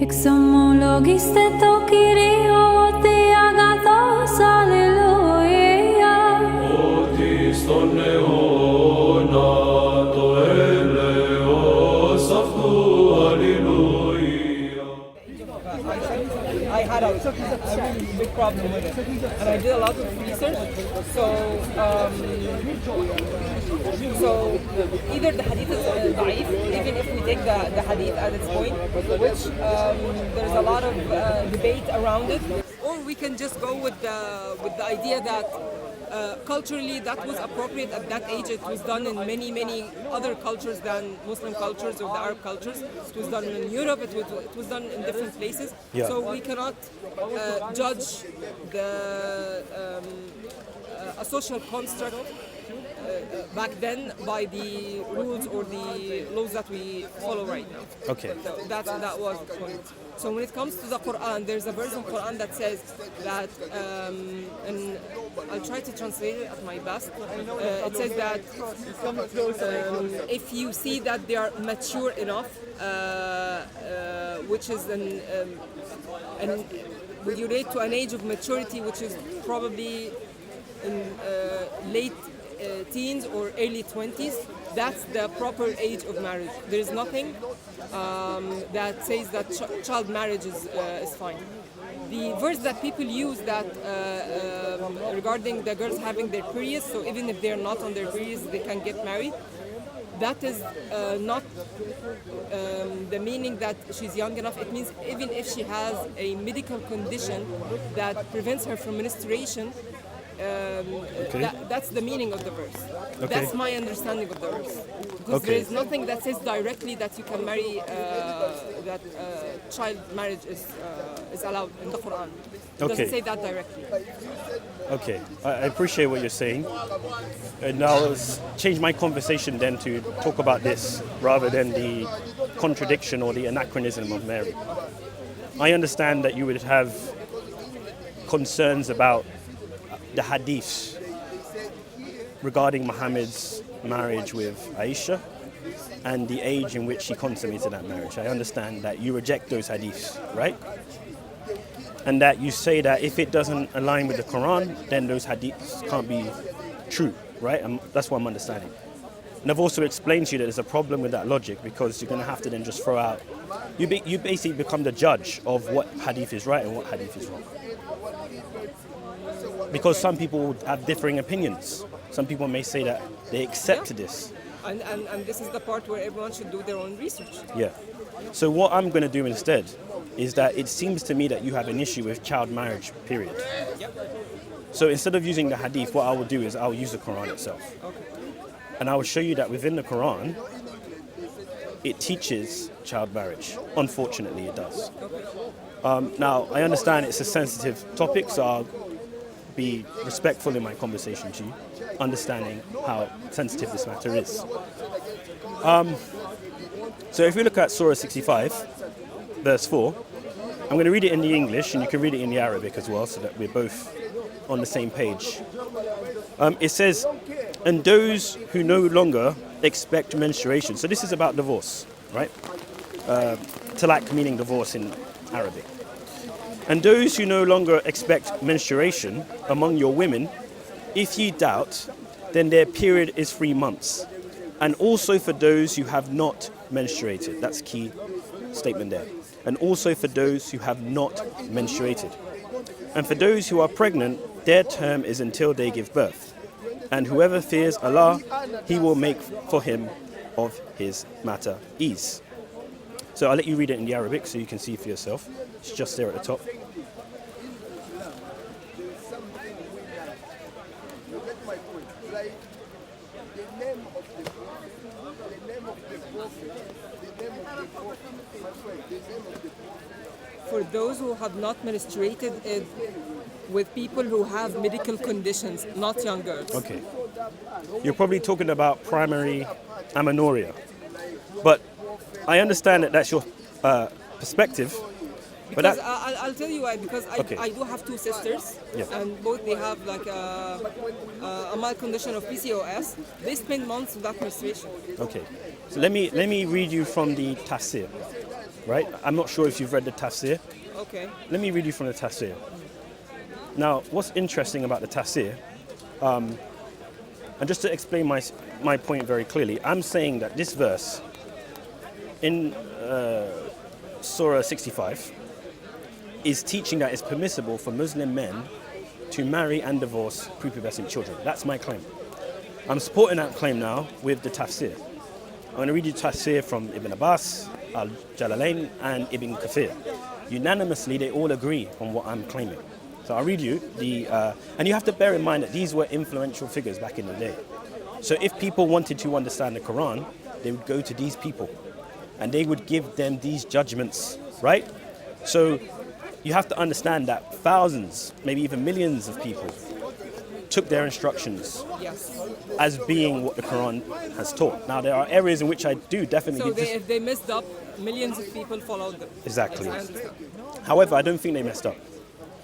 Exomologiste tokirio te agathos alleluia. Otis ton neona to eleos aftu alleluia. I had a really big problem with it, and I did a lot of research. So either the hadith is da'if, even if we take the hadith at its point, which there's a lot of debate around it, or we can just go with the idea that culturally that was appropriate at that age. It was done in many other cultures than Muslim cultures or the Arab cultures. It was done in Europe. It was done in different places. Yeah. So we cannot judge a social construct back then by the rules or the laws that we follow right now. Okay. So that was the point. So when it comes to the Quran, there's a verse in Quran that says that, and I'll try to translate it at my best. It says that if you see that they are mature enough, which is when you relate to an age of maturity, which is probably in late teens or early 20s, that's the proper age of marriage. There is nothing that says that child marriage is fine. The verse that people use that regarding the girls having their periods, so even if they're not on their periods, they can get married. That is not the meaning that she's young enough. It means even if she has a medical condition that prevents her from menstruation, that's the meaning of the verse. Okay. That's my understanding of the verse. Because there is nothing that says directly that you can marry, that child marriage is allowed in the Quran. It doesn't say that directly. Okay, I appreciate what you're saying. And now let's change my conversation then to talk about this rather than the contradiction or the anachronism of Mary. I understand that you would have concerns about the hadiths regarding Muhammad's marriage with Aisha and the age in which he consummated that marriage. I understand that you reject those hadiths, right? And that you say that if it doesn't align with the Quran, then those hadiths can't be true, right? That's what I'm understanding. And I've also explained to you that there's a problem with that logic because you're going to have to then just throw out, you basically become the judge of what hadith is right and what hadith is wrong. Because some people have differing opinions. Some people may say that they accept this. And this is the part where everyone should do their own research. Yeah. So what I'm going to do instead is that it seems to me that you have an issue with child marriage, period. Yep. So instead of using the hadith, what I will do is I'll use the Quran itself. Okay. And I will show you that within the Quran, it teaches child marriage. Unfortunately, it does. Okay. Now, I understand it's a sensitive topic, so I'll be respectful in my conversation to you, understanding how sensitive this matter is. So if we look at Surah 65, verse 4, I'm going to read it in the English and you can read it in the Arabic as well so that we're both on the same page. It says, and those who no longer expect menstruation. So this is about divorce, right? Talaq meaning divorce in Arabic. And those who no longer expect menstruation among your women, if ye doubt, then their period is 3 months. And also for those who have not menstruated. That's key statement there. And also for those who have not menstruated. And for those who are pregnant, their term is until they give birth. And whoever fears Allah, He will make for him of his matter ease. So I'll let you read it in the Arabic so you can see for yourself. It's just there at the top. For those who have not menstruated, with people who have medical conditions, not young girls. Okay. You're probably talking about primary amenorrhea. But I understand that that's your perspective. Because I'll tell you why. Because Okay. I do have two sisters, Yeah. and both they have like a mild condition of PCOS. They spend months without menstruation. Okay. So let me read you from the tafsir. right? I'm not sure if you've read the tafsir. Okay. Let me read you from the tafsir. Now, what's interesting about the tafsir, and just to explain my point very clearly, I'm saying that this verse in Surah 65 is teaching that it's permissible for Muslim men to marry and divorce prepubescent children. That's my claim. I'm supporting that claim now with the tafsir. I'm going to read you tafsir from Ibn Abbas, Al-Jalalain, and Ibn Kathir. Unanimously, they all agree on what I'm claiming. So I'll read you and you have to bear in mind that these were influential figures back in the day. So if people wanted to understand the Quran, they would go to these people and they would give them these judgments, right? So you have to understand that thousands, maybe even millions of people took their instructions as being what the Quran has taught. Now, there are areas in which I do definitely... So if they messed up, millions of people followed them. Exactly. Yes, I understand. However, I don't think they messed up.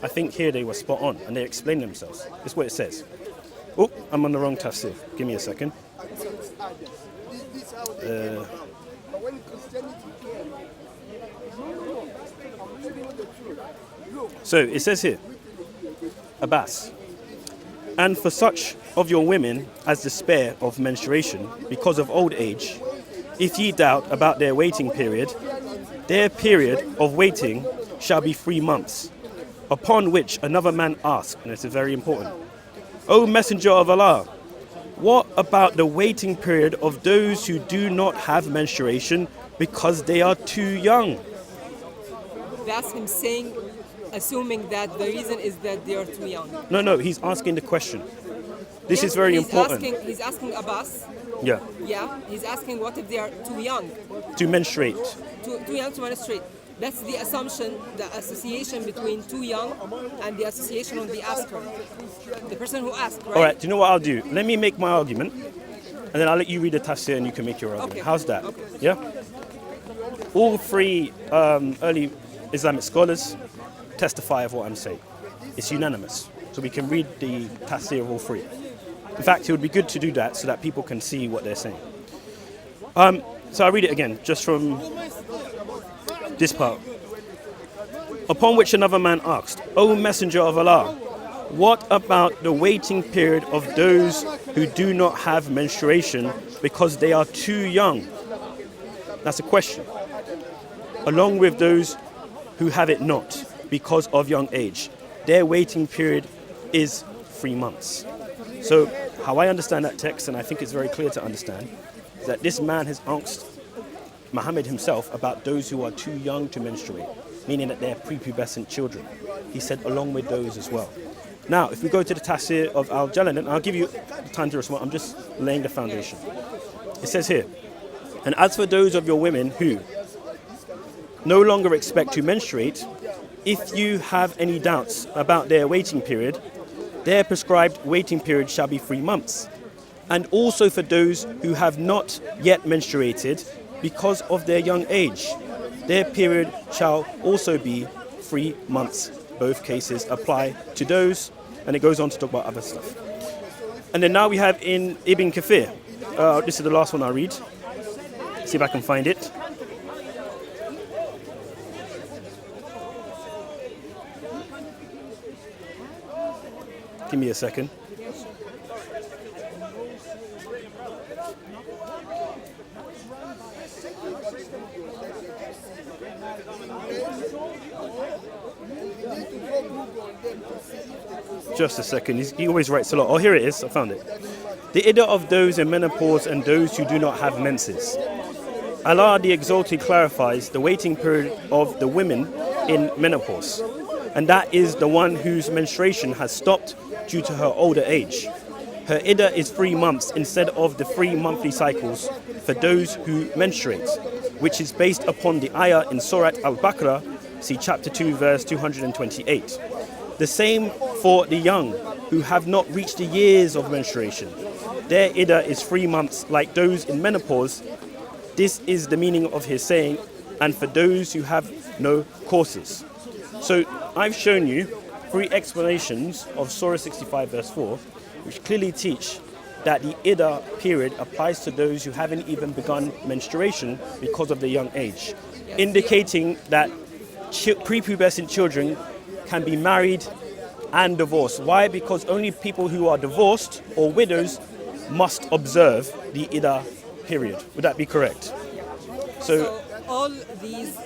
I think here they were spot on and they explained themselves. This is what it says. Oh, I'm on the wrong tafsir. Give me a second. So it says here, Abbas, and for such of your women as despair of menstruation because of old age, if ye doubt about their waiting period, their period of waiting shall be 3 months, upon which another man asked, and this is very important, O Messenger of Allah, what about the waiting period of those who do not have menstruation because they are too young? That's him saying, assuming that the reason is that they are too young. No, he's asking the question. This is very important. He's asking Abbas. Yeah. Yeah, he's asking what if they are too young? To menstruate. Too young to menstruate. That's the assumption, the association between too young and the association of the asker. The person who asked, right? All right, do you know what I'll do? Let me make my argument, and then I'll let you read the tafsir and you can make your argument. Okay. How's that? Okay. Yeah? All three early Islamic scholars testify of what I'm saying. It's unanimous. So we can read the tafsir of all three. In fact, it would be good to do that so that people can see what they're saying. So I'll read it again, just from this part. Upon which another man asked, O Messenger of Allah, what about the waiting period of those who do not have menstruation because they are too young? That's a question. Along with those who have it not because of young age. Their waiting period is 3 months. So how I understand that text, and I think it's very clear to understand, is that this man has asked Muhammad himself about those who are too young to menstruate, meaning that they're prepubescent children. He said along with those as well. Now, if we go to the tafsir of Al-Jalalain, I'll give you time to respond. I'm just laying the foundation. It says here, and as for those of your women who no longer expect to menstruate, if you have any doubts about their waiting period, their prescribed waiting period shall be 3 months. And also for those who have not yet menstruated because of their young age, their period shall also be 3 months. Both cases apply to those, and it goes on to talk about other stuff. And then now we have in Ibn Kathir. This is the last one I'll read. See if I can find it. Give me a second. Just a second. He always writes a lot. Oh, here it is. I found it. The iddah of those in menopause and those who do not have menses. Allah the Exalted clarifies the waiting period of the women in menopause, and that is the one whose menstruation has stopped due to her older age. Her iddah is 3 months instead of the 3 monthly cycles for those who menstruate, which is based upon the ayah in Surah Al-Baqarah, see chapter 2, verse 228. The same for the young who have not reached the years of menstruation. Their iddah is 3 months like those in menopause. This is the meaning of his saying, and for those who have no courses. So I've shown you 3 explanations of Surah 65 verse 4, which clearly teach that the iddah period applies to those who haven't even begun menstruation because of their young age. Yes. indicating that prepubescent children can be married and divorced. Why? Because only people who are divorced or widows must observe the Ida period. Would that be correct? So all these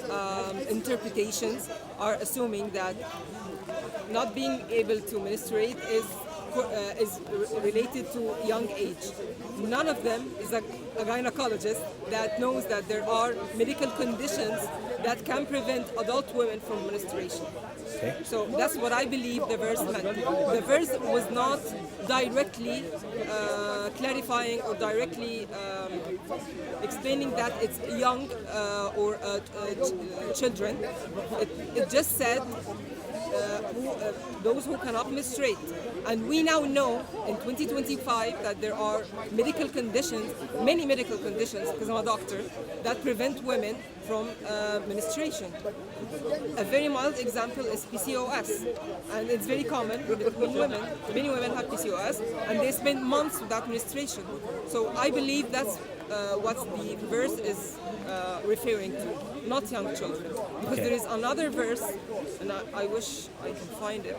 interpretations are assuming that not being able to menstruate is related to young age. None of them is a gynecologist that knows that there are medical conditions that can prevent adult women from menstruation. Okay. So that's what I believe the verse meant. The verse was not directly clarifying or directly explaining that it's young or children. It just said those who cannot menstruate. And we now know in 2025 that there are medical conditions, many medical conditions, because I'm a doctor, that prevent women from menstruation. A very mild example is PCOS, and it's very common between women. Many women have PCOS, and they spend months without menstruation. So I believe that's what the verse is referring to, not young children. Because Okay. there is another verse, and I wish I can find it.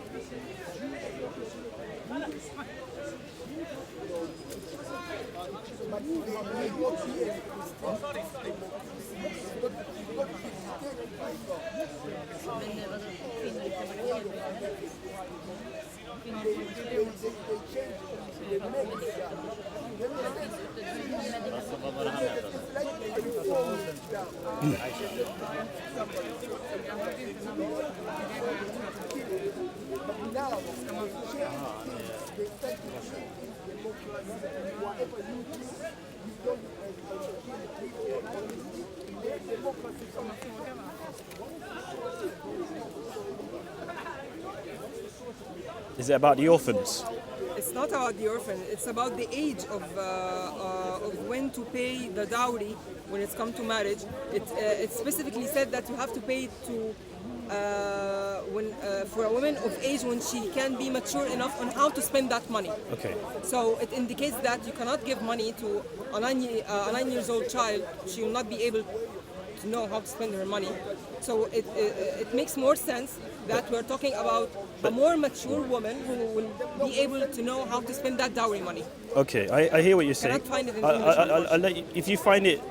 Is it about the orphans? It's not about the orphan. It's about the age of when to pay the dowry when it's come to marriage. It specifically said that you have to pay to for a woman of age when she can be mature enough on how to spend that money. Okay. So it indicates that you cannot give money to a 9 years old child. She will not be able to know how to spend her money. So it makes more sense that we're talking about a more mature woman who will be able to know how to spend that dowry money. Okay, I hear what you're saying. Cannot find it in English. I'll let you, if you find it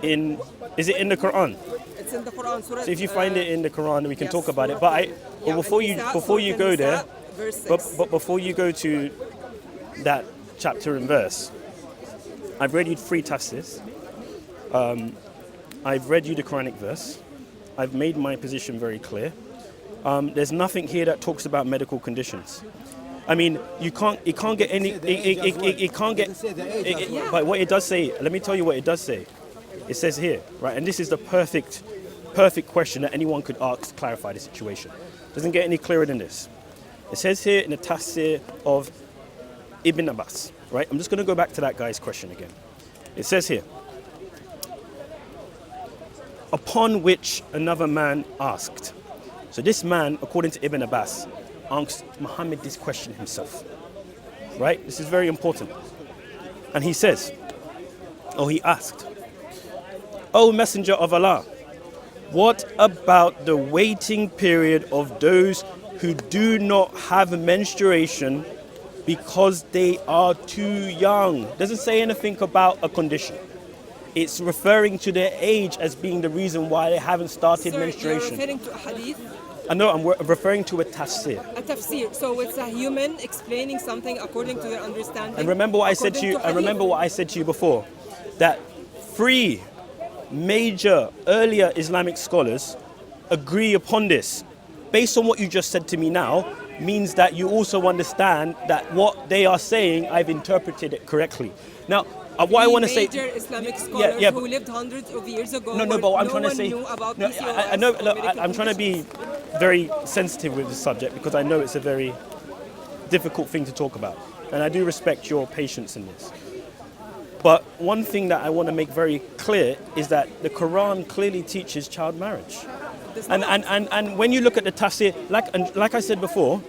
in, is it in the Quran? It's in the Quran. Surah, So if you find it in the Quran, we can yes, talk about it. Surah- But yeah, before An-Nisa, you Surah go An-Nisa, there, verse 6. but before you go to that chapter and verse, I've read you 3 tafsirs. I've read you the Quranic verse. I've made my position very clear. There's nothing here that talks about medical conditions. I mean, it can't get any, it can't get, but what it does say, let me tell you what it does say. It says here, right, and this is the perfect question that anyone could ask to clarify the situation. Doesn't get any clearer than this. It says here in the tafsir of Ibn Abbas, right? I'm just going to go back to that guy's question again. It says here, upon which another man asked. So this man, according to Ibn Abbas, asked Muhammad this question himself, right? This is very important. And he says, he asked, O Messenger of Allah, what about the waiting period of those who do not have menstruation because they are too young? Doesn't say anything about a condition. It's referring to their age as being the reason why they haven't started Sir, you're menstruation. referring to a hadith, I know I'm referring to a tafsir. a tafsir. So it's a human explaining something according to their understanding. And remember what I said to you. According And remember hadith. what I said to you before, that 3 major earlier Islamic scholars agree upon this. Based on what you just said to me now, means that you also understand that what they are saying, I've interpreted it correctly. Now, what I want to say. Major Islamic scholars yeah, who lived hundreds of years ago. No, where but what I'm no trying to one say. knew about No, PCOS I know. or Look, medical I'm trying to be very sensitive with the subject because I know it's a very difficult thing to talk about, and I do respect your patience in this. But one thing that I want to make very clear is that the Quran clearly teaches child marriage, Does and not. and when you look at the tafsir, like I said before,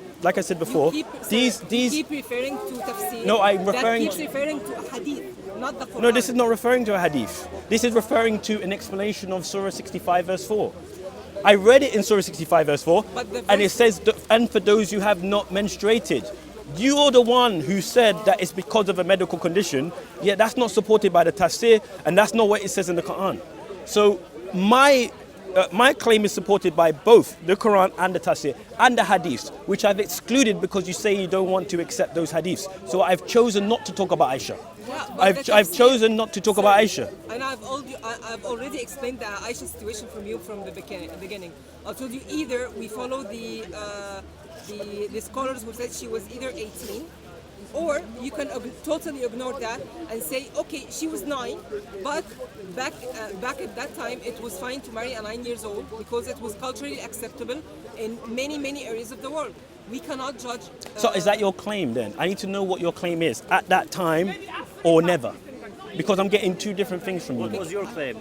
You keep, these you keep referring to tafsir. No, I'm referring That keeps to- referring to a hadith. not the Quran. No, this is not referring to a hadith. This is referring to an explanation of Surah 65 verse 4. I read it in Surah 65 verse 4, and it says, and for those who have not menstruated. You're the one who said that it's because of a medical condition, yet that's not supported by the tafsir, and that's not what it says in the Quran. So my claim is supported by both the Quran and the tafsir and the hadiths, which I've excluded because you say you don't want to accept those hadiths. So I've chosen not to talk about Aisha. Yeah, I've chosen not to talk about Aisha. And I've already explained the Aisha situation from you from the beginning. I told you either we follow the scholars who said she was either 18, or you can totally ignore that and say, okay, she was 9, but back at that time it was fine to marry a 9 years old because it was culturally acceptable in many areas of the world. We cannot judge. So is that your claim then? I need to know what your claim is at that time or never. Because I'm getting two different things from you. What was your claim?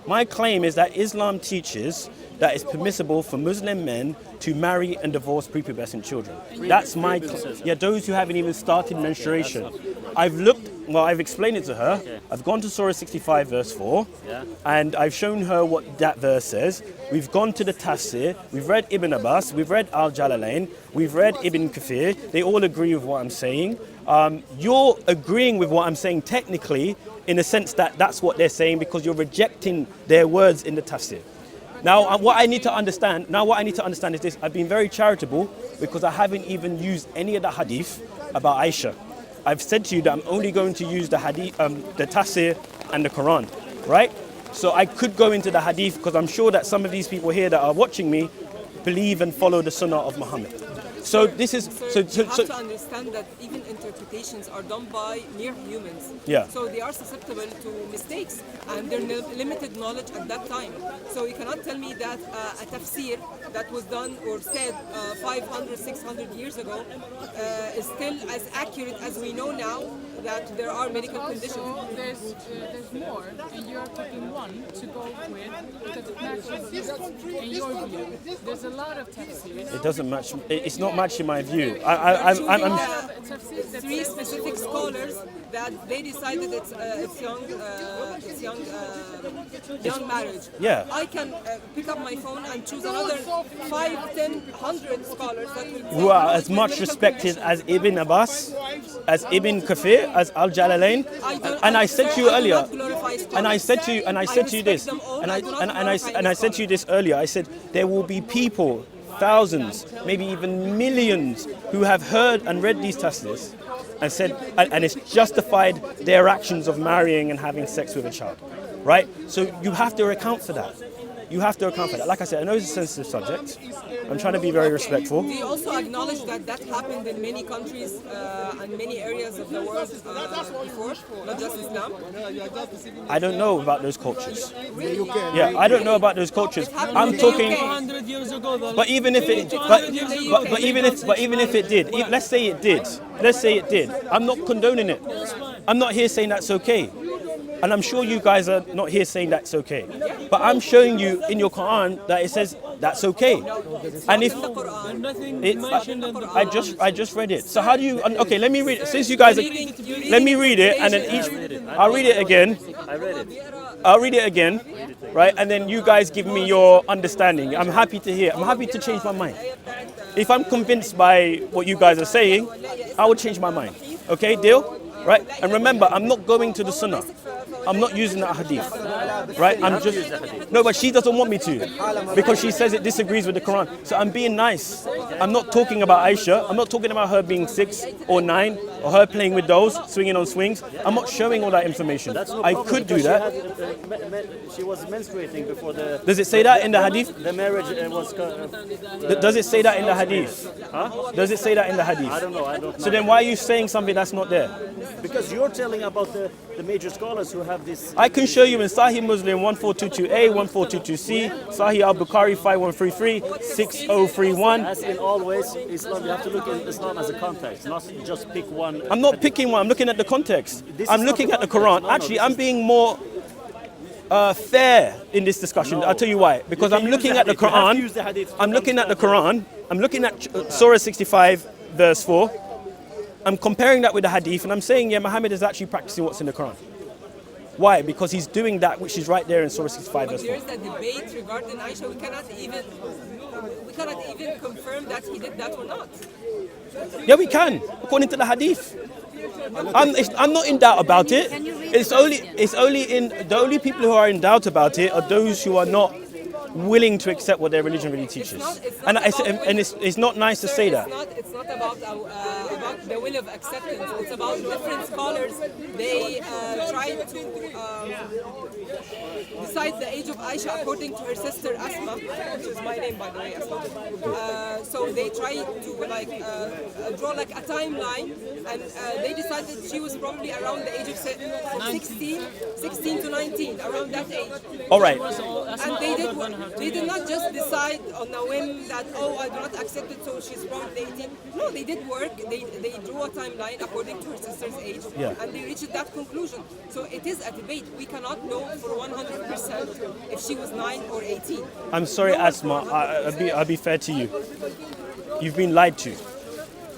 My claim is that Islam teaches that it's permissible for Muslim men to marry and divorce prepubescent children. That's my claim. Yeah, those who haven't even started menstruation. I've explained it to her. Okay. I've gone to Surah 65 verse 4, Yeah. and I've shown her what that verse says. We've gone to the tafsir, we've read Ibn Abbas, we've read Al-Jalalain, we've read Ibn Kathir. They all agree with what I'm saying. You're agreeing with what I'm saying technically in the sense that that's what they're saying because you're rejecting their words in the tafsir. Now, what I need to understand is this. I've been very charitable because I haven't even used any of the hadith about Aisha. I've said to you that I'm only going to use the hadith, the tafsir and the Quran, right? So I could go into the hadith because I'm sure that some of these people here that are watching me believe and follow the sunnah of Muhammad. So this is you have to understand that even interpretations are done by mere humans. Yeah. So they are susceptible to mistakes and their limited knowledge at that time. So you cannot tell me that a tafsir that was done or said 500, 600 years ago is still as accurate as we know now that there are medical conditions. So there's more, and you're picking one to go with because it matches in your view. There's a lot of tafsirs. it doesn't match. It's not matching my view. I'm Tafsirs that three say- specific scholars that they decided it's young marriage. Yeah. I can pick up my phone and choose another 5, 10, 100 scholars that will who are as much respected as Ibn Abbas, as Ibn Kathir, as Al-Jalalain. And I said to you earlier, and I said to you this, and I said to you this earlier. I said there will be people, thousands, maybe even millions, who have heard and read these tafsirs and said, and it's justified their actions of marrying and having sex with a child, right? So you have to account for that. You have to account for that. Like I said, I know it's a sensitive subject. I'm trying to be very respectful. We also acknowledge that happened in many countries and many areas of the world before, not just Islam. I don't know about those cultures. Yeah, I don't know about those cultures. I'm talking. 100 years ago. But even if it, but even if it did, let's say it did. I'm not condoning it. I'm not here saying that's okay. And I'm sure you guys are not here saying that's okay. But I'm showing you in your Quran that it says that's okay. And if Nothing it, mentioned in the I just read it. So how do you? Okay, let me read it. Since you guys, let me read it, and then I'll read it again. I read it. I'll read it again, right? And then you guys give me your understanding. I'm happy to hear. I'm happy to change my mind. If I'm convinced by what you guys are saying, I will change my mind. Okay, deal? Right? And remember, I'm not going to the Sunnah. I'm not using that hadith. Right? I'm just no, but she doesn't want me to because she says it disagrees with the Quran. So I'm being nice. I'm not talking about Aisha. I'm not talking about her being 6 or 9 or her playing with dolls, swinging on swings. I'm not showing all that information. That's no I problem could do because that. she was menstruating before the. Does it say that in the hadith? The marriage was. Does it say that in the hadith? Huh? Does it say that in the hadith? I don't know. I don't know. So then why are you saying something that's not there? Because you're telling about the major scholars who have this. I can show you in Sahih Muslim 1422a, 1422c, Sahih Al-Bukhari 5133, 6031. As in always, Islam, you have to look at Islam as a context, not just pick one. I'm not picking one, I'm looking at the context. I'm looking at the Quran. Actually, I'm being more fair in this discussion. I'll tell you why. Because I'm looking at the Quran. I'm looking at the Quran. I'm looking at Surah 65, verse 4. I'm comparing that with the hadith, and I'm saying, yeah, Muhammad is actually practicing what's in the Quran. Why? Because he's doing that which is right there in Surah 65 verse 4. There's a debate regarding Aisha. We cannot even confirm that he did that or not. Yeah, we can, according to the hadith. I'm not in doubt about it. The only people who are in doubt about it are those who are not willing to accept what their religion really teaches. It's not nice to say that. It's not about the will of acceptance. It's about different scholars. They try to decide the age of Aisha according to her sister Asma, which is my name by the way, Asma. So they try to draw like a timeline, and they decided she was probably around the age of 16 to 19, around that age. All right. And they did not just decide on a whim that, oh, I do not accept it, so she's probably 18. No, they did work. They drew a timeline according to her sister's age, and they reached that conclusion. So it is a debate. We cannot know for 100% if she was 9 or 18. I'm sorry, Asma. I'll be fair to you. You've been lied to,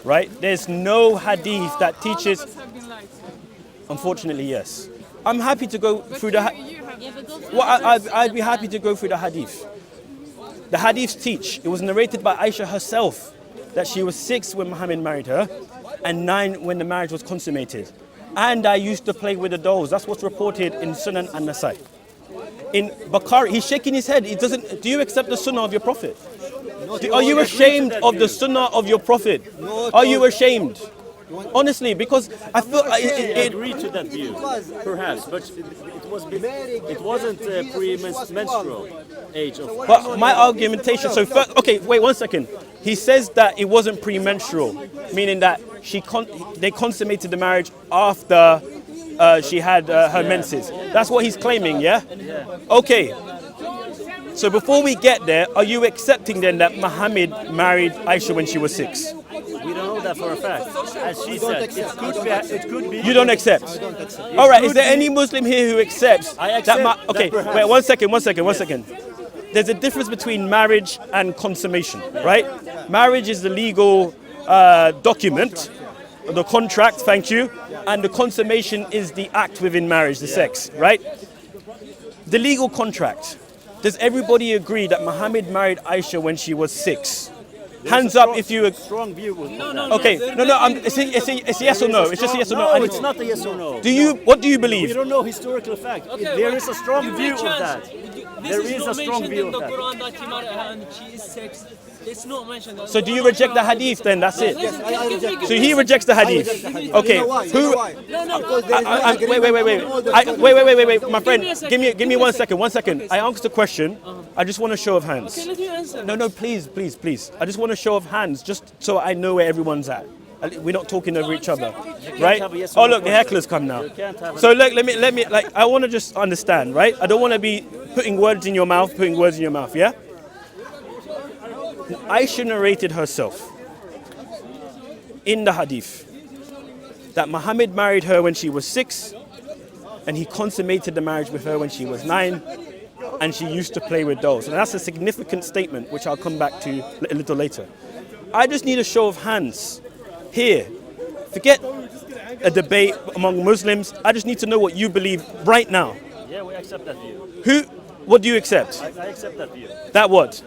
right? There's no hadith that teaches. All of us have been lied to. Unfortunately, yes. I'm happy to go through the. I'd be happy to go through the hadith. The hadiths teach. It was narrated by Aisha herself that she was 6 when Muhammad married her, and 9 when the marriage was consummated. And I used to play with the dolls. That's what's reported in Sunan and Nasai. In Bukhari, he's shaking his head. He doesn't. Do you accept the Sunnah of your Prophet? Are you ashamed of the Sunnah of your Prophet? Are you ashamed? Honestly, because I feel I agree to that view, perhaps, but it wasn't a pre-menstrual age of. But my argumentation. So first, okay, wait 1 second. He says that it wasn't premenstrual, meaning that they consummated the marriage after she had her menses. That's what he's claiming, yeah? Okay. So before we get there, are you accepting then that Muhammad married Aisha when she was 6? We don't know that for a fact. As she said, it could be. You don't accept? All right, is there any Muslim here who accepts that? Okay, wait 1 second. There's a difference between marriage and consummation, right? Marriage is the legal document, the contract, thank you, and the consummation is the act within marriage, the sex, right? The legal contract. Does everybody agree that Muhammad married Aisha when she was 6? Hands up if you. Strong view. Okay, it's a yes or no. It's just a yes or no. No, it's not a yes or no. What do you believe? We don't know historical fact. There is a strong view of that. There is a strong view of that. This is not mentioned in the Quran that he married her and she is 6. It's not mentioned. So do you reject the hadith then? That's it. Yes, I So he rejects the hadith. Okay. Who? Wait, my friend. Give me 1 second. 1 second. I asked a question. I just want a show of hands. Okay, let me answer. No, please. I just want a show of hands, just so I know where everyone's at. We're not talking over each other, right? Oh look, the hecklers come now. So look, let me. Like, I want to just understand, right? I don't want to be putting words in your mouth, yeah? Aisha narrated herself in the hadith that Muhammad married her when she was 6, and he consummated the marriage with her when she was 9, and she used to play with dolls. And that's a significant statement, which I'll come back to a little later. I just need a show of hands here. Forget a debate among Muslims. I just need to know what you believe right now. Yeah, we accept that view. What do you accept? I accept that view. That what?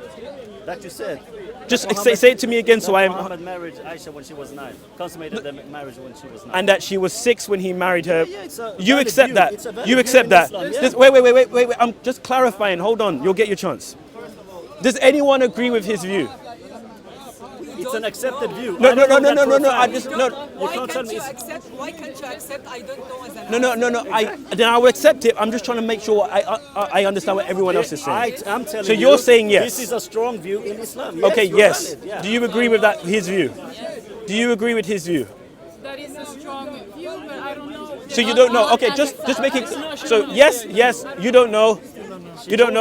That you said. Just say it to me again, so I am. Muhammad married Aisha when she was 9. Consummated the marriage when she was 9. And that she was 6 when he married her. Yeah, You accept view. that? You accept that? Wait. I'm just clarifying. Hold on. You'll get your chance. Does anyone agree with his view? It's an accepted view. No. I Why can't you accept? I don't know as an No. Then I will accept it. I'm just trying to make sure I understand what everyone else is saying. I'm telling So you, you're saying yes. This is a strong view in Islam. Yes, Okay. you're Yes. valid, yeah. Do you agree with that? His view? Do you agree with his view? That is a strong view, but I don't know. So you don't know? Okay. Just make it. So yes. You don't know. You don't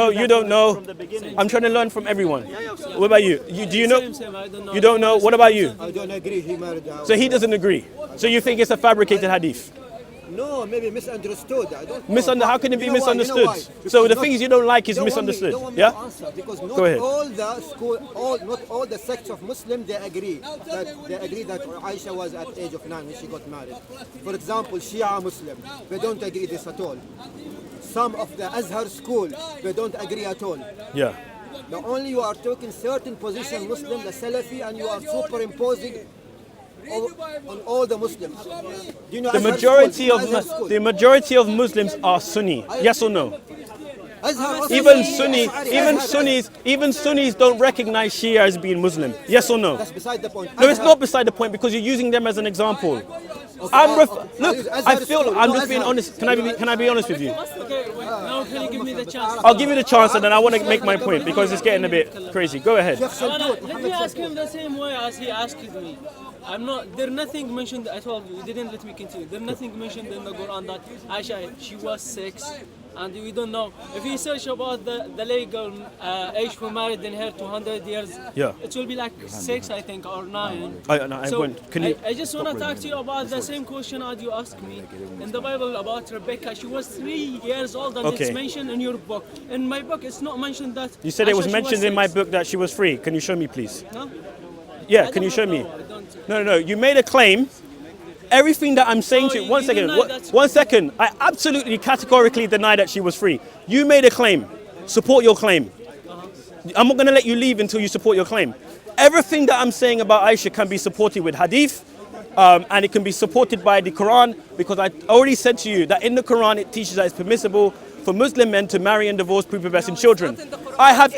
know. From the beginning. I'm trying to learn from everyone. What about you? Do you know? Same, I don't know. You don't know? What about you? I don't agree. He married her. So he doesn't agree. So you think it's a fabricated hadith? No, maybe misunderstood. I don't know. How can it be You know why? You know misunderstood? why? So Because the not- things you don't like is don't want me- misunderstood. don't want me Yeah? to answer, because not Go ahead. all the school, not all the sects of Muslims, they agree that Aisha was at age of 9 when she got married. For example, Shia Muslim, they don't agree this at all. Some of the Azhar school, they don't agree at all. Yeah. The only you are taking certain position Muslim, the Salafi, and you are superimposing on all the Muslims. Do you know The Azhar majority school? of Azhar school. the majority of Muslims are Sunni. Yes or no? Azhar also Even Sunni, Sunni, Ash'ari, even Sunnis don't recognize Shia as being Muslim. Yes or no? That's beside the point. No, it's Azhar- not beside the point because you're using them as an example. Look, I feel I'm just being honest. Can I be honest with you? Okay, wait, now can you give me the chance? I'll give you the chance and then I want to make my point because it's getting a bit crazy. Go ahead. Let me ask him the same way as he asked me. There's nothing mentioned, I told you didn't let me continue. There's nothing mentioned in the Quran that Aisha, she was 6 and we don't know. If you search about the legal age for married in her 200 years, Yeah. it will be like 6, I think, or 9. I So won't. Can you? I just want to talk to you about the same question as you asked me. In the Bible about Rebecca, she was 3 years old and Okay. it's mentioned in your book. In my book, it's not mentioned that. You said it was Aisha, she mentioned in my 6. book that she was free. Can you show me, please? No? Yeah. I Can you don't show know. me? I don't- No. You made a claim. Everything that I'm saying to No, you, one you second, deny that- one second. I absolutely categorically deny that she was free. You made a claim. Support your claim. I'm not going to let you leave until you support your claim. Everything that I'm saying about Aisha can be supported with hadith, and it can be supported by the Quran, because I already said to you that in the Quran it teaches that it's permissible for Muslim men to marry and divorce prepubescent children. I have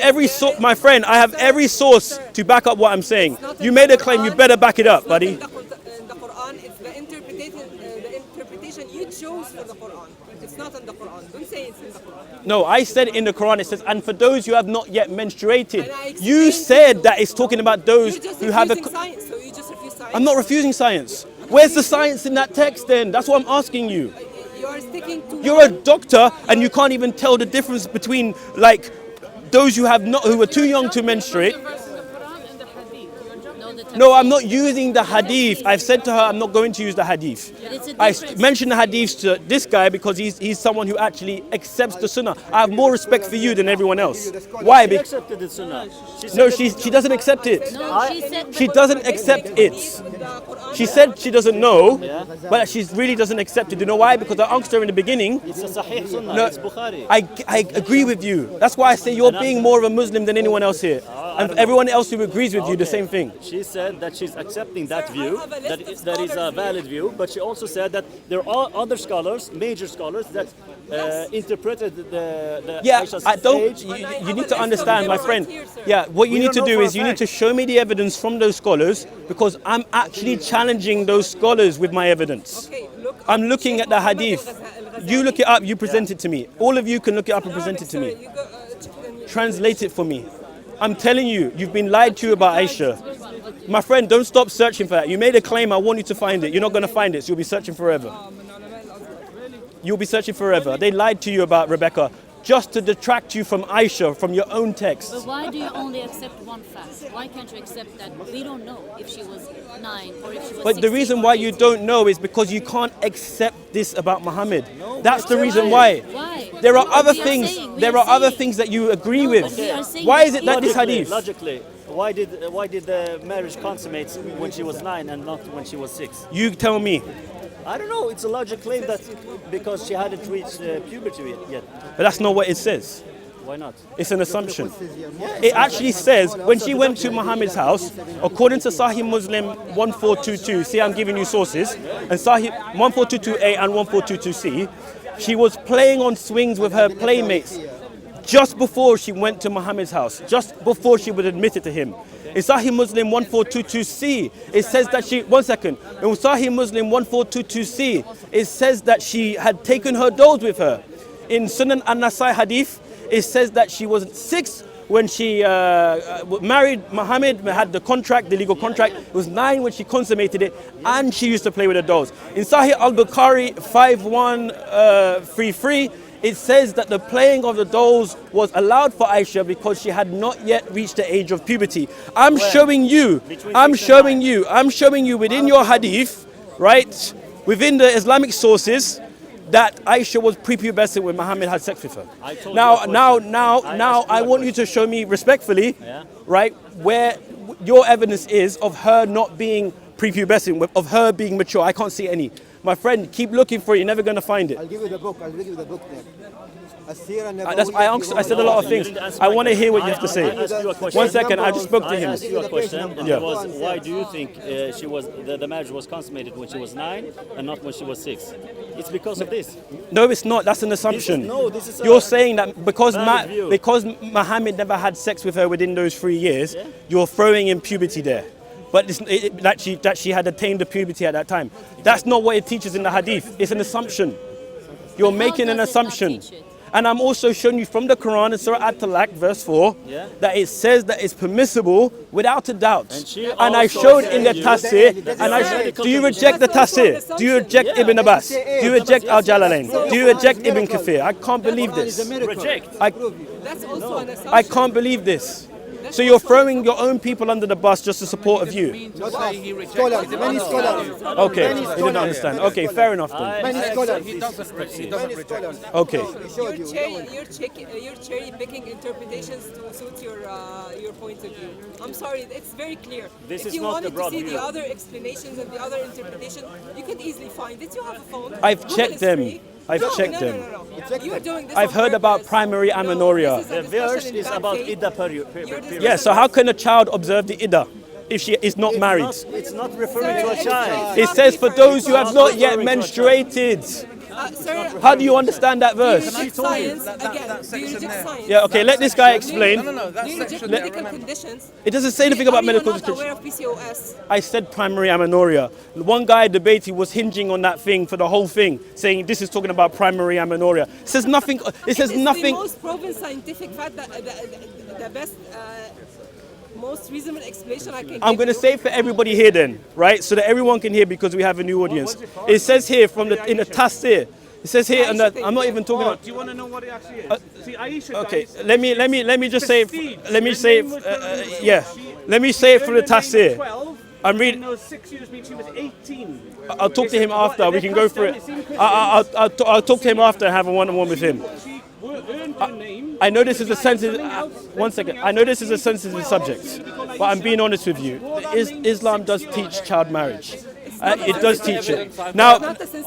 my friend, I have every source to back up what I'm saying. You made a claim, you better back it up, buddy. In the Quran, it's the interpretation you chose for the Quran. It's not in the Quran. Don't say it's in the Quran. No, I said in the Quran it says, and for those who have not yet menstruated. And I You explained said to you- that it's talking about those You're just who have a. refusing science, so you just refuse science. I'm not refusing science. Where's the science in that text then? That's what I'm asking you. You are sticking to. You're a doctor and you can't even tell the difference between like those who are too young to menstruate. No, I'm not using the hadith. I've said to her I'm not going to use the hadith. I mentioned the hadith to this guy because he's someone who actually accepts the sunnah. I have more respect for you than everyone else. Why? She accepted the sunnah. No, she doesn't accept it. No, she said She doesn't accept it. She said she doesn't know, but she really doesn't accept it. You know why? Because I asked her in the beginning. It's a Sahih Sunnah, No, it's Bukhari. I agree with you. That's why I say you're being more of a Muslim than anyone else here. And everyone else who agrees with you, the same thing. She said that she's accepting that Sir, view, I have a list of that is a scholars valid view, but she also said that there are other scholars, major scholars, that interpreted the Yeah, Aisha's I don't. age. You need to understand, my friend. Here, sir. Yeah, what you We need to don't know do for is a you need fact. to show me the evidence from those scholars because I'm actually challenging those scholars with my evidence. Okay, look. I'm looking at the hadith. You look it up. You present it to me. All of you can look it up and present it to me. Translate it for me. I'm telling you, you've been lied to about Aisha. My friend, don't stop searching for that. You made a claim, I want you to find it. You're not going to find it, so you'll be searching forever. You'll be searching forever. They lied to you about Rebecca just to detract you from Aisha, from your own text. But why do you only accept one fact? Why can't you accept that we don't know if she was 9 or if she was But 16 the reason or why you 18? don't know is because you can't accept this about Muhammad. That's the reason why. Why? There are other We things. saying- we There are are other saying- things that you agree No, with. but we are saying Why that is it that this hadith? Logically, why did the marriage consummate when she was 9 and not when she was 6? You tell me. I don't know. It's a logic claim that because she hadn't reached puberty yet. But that's not what it says. Why not? It's an assumption. It actually says when she went to Muhammad's house, according to Sahih Muslim 1422, see I'm giving you sources, and Sahih 1422A and 1422C, she was playing on swings with her playmates just before she went to Muhammad's house, just before she was admitted to him. In Sahih Muslim 1422C, it says that she, one second, in Sahih Muslim 1422C, it says that she had taken her dolls with her. In Sunan an-Nasai hadith, it says that she was 6 when she married Muhammad, had the contract, the legal contract. It was 9 when she consummated it, and she used to play with her dolls. In Sahih al-Bukhari 5133, it says that the playing of the dolls was allowed for Aisha because she had not yet reached the age of puberty. I'm showing you within your hadith, right, within the Islamic sources, that Aisha was prepubescent when Muhammad had sex with her. I told you Now, a question. now, I now, asked you I a want you to question. show me respectfully, Yeah. right, where your evidence is of her not being prepubescent, of her being mature. I can't see any. My friend, keep looking for it. You're never going to find it. I'll give you the book. I'll give you the book then. As-Sira I said a lot of things. I want to hear what you have to say. I asked you a question. One second, I just spoke to I him. asked you a question, and Yeah. it was, why do you think the marriage was consummated when she was 9 and not when she was 6? It's because of this. No, it's not. That's an assumption. This is You're saying that because valid view. because Muhammad never had sex with her within those 3 years, you're throwing in puberty there. But that she had attained the puberty at that time. That's not what it teaches in the hadith. It's an assumption. You're How making an does it not assumption. teach it? And I'm also showing you from the Quran in Surah At-Talaq, verse 4, Yeah. that it says that it's permissible without a doubt. And I also showed in the said tafsir, that and medical do you condition. reject the That's also an tafsir? Do you reject assumption. Ibn Abbas? Yeah. Do you reject Al-Jalalain? So Do you Quran reject is Ibn miracle. Kathir? I can't believe Quran is a this. miracle. Reject. That's also an assumption. I can't believe this. So you're throwing your own people under the bus just to support a view. Scholars, many scholars. Okay, you didn't understand. Okay, fair enough then. Many scholars. He doesn't Many scholars. Okay. He showed you. You're cherry picking interpretations to suit your point of view. I'm sorry, it's very clear. This if is you not wanted the broad to see view. the other explanations and the other interpretation, you could easily find it. You have a phone. I've Google checked is them. free. I've No, checked no, them. No. You're doing this I've on heard about purpose. primary No, amenorrhea. this is a The discussion verse in is bad about faith. Idda You're period. Yeah, so how can a child observe the Iddah if she is not married? It's not referring to a child. It says for those who have not yet menstruated. Sir, How do you understand that do you verse? reject science? Again, do you reject science? Yeah, okay, let this guy explain. Do you reject medical conditions? It doesn't say anything about Are you medical not description. aware of PCOS? I said primary amenorrhea. One guy debating was hinging on that thing for the whole thing, saying this is talking about primary amenorrhea. It says nothing. It says It's nothing. the most proven scientific fact that the best, most reasonable explanation I can I'm give going to you. say it for everybody here then, right? So that everyone can hear because we have a new audience. It says here in the tafsir. It says here, and I'm not even talking about. Do you want to know what it actually is? See, Aisha, Okay, guys, let me just say, prestige. let me Her say, name was the- yeah, let me say it from the her name was tafsir. 12, I'm and reading. those 6 years means she was 18. I'll talk to him What- after. We can go through it. It seemed Christian. I'll talk to him after and have a one-on-one with him. She earned her name. I know this is a sensitive. Something else, One second. I know this is a sensitive subject, but I'm being honest with you. Islam does teach child marriage. It does teach it. Now,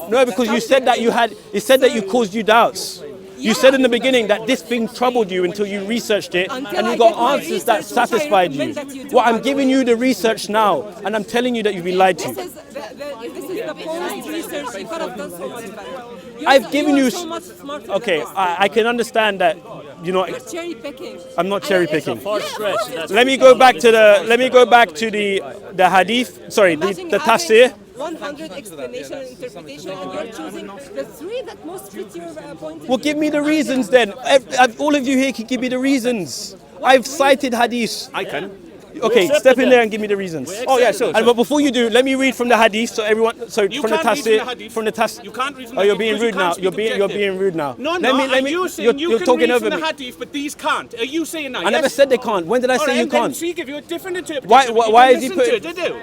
no, because you said that you had. It said that you caused you doubts. You said in the beginning that this thing troubled you until you researched it and you got answers that satisfied you. Well, I'm giving you the research now, and I'm telling you that you've been lied to. This is the poorest research. You could have done so much better. I've given you. So much smarter Okay, than us. I can understand that. You know, You're cherry picking. I'm not cherry picking. Far stretch. That's Let me go back to the hadith. Sorry, the tafsir. 100 explanation and interpretation, and you're choosing the 3 that most fit your point of Well, view. give me the reasons then. All of you here can give me the reasons. I've cited hadith. I can. Okay, accepted step in that. there and give me the reasons. Oh, yeah, sure. But before you do, let me read from the hadith so everyone. So You from the can't read from the tafsir. hadith. From the tafsir. You can't read from Oh, the you're hadith being because you rude now. can't speak You're objective. being rude now. No, Let me. you're saying you You're can talking read over from me. the hadith, but these can't. Are you saying that? I never yes? said they can't. When did I All say right, you and then can't? she give you a different interpretation. Why- but why you is he listen to put- it, did you?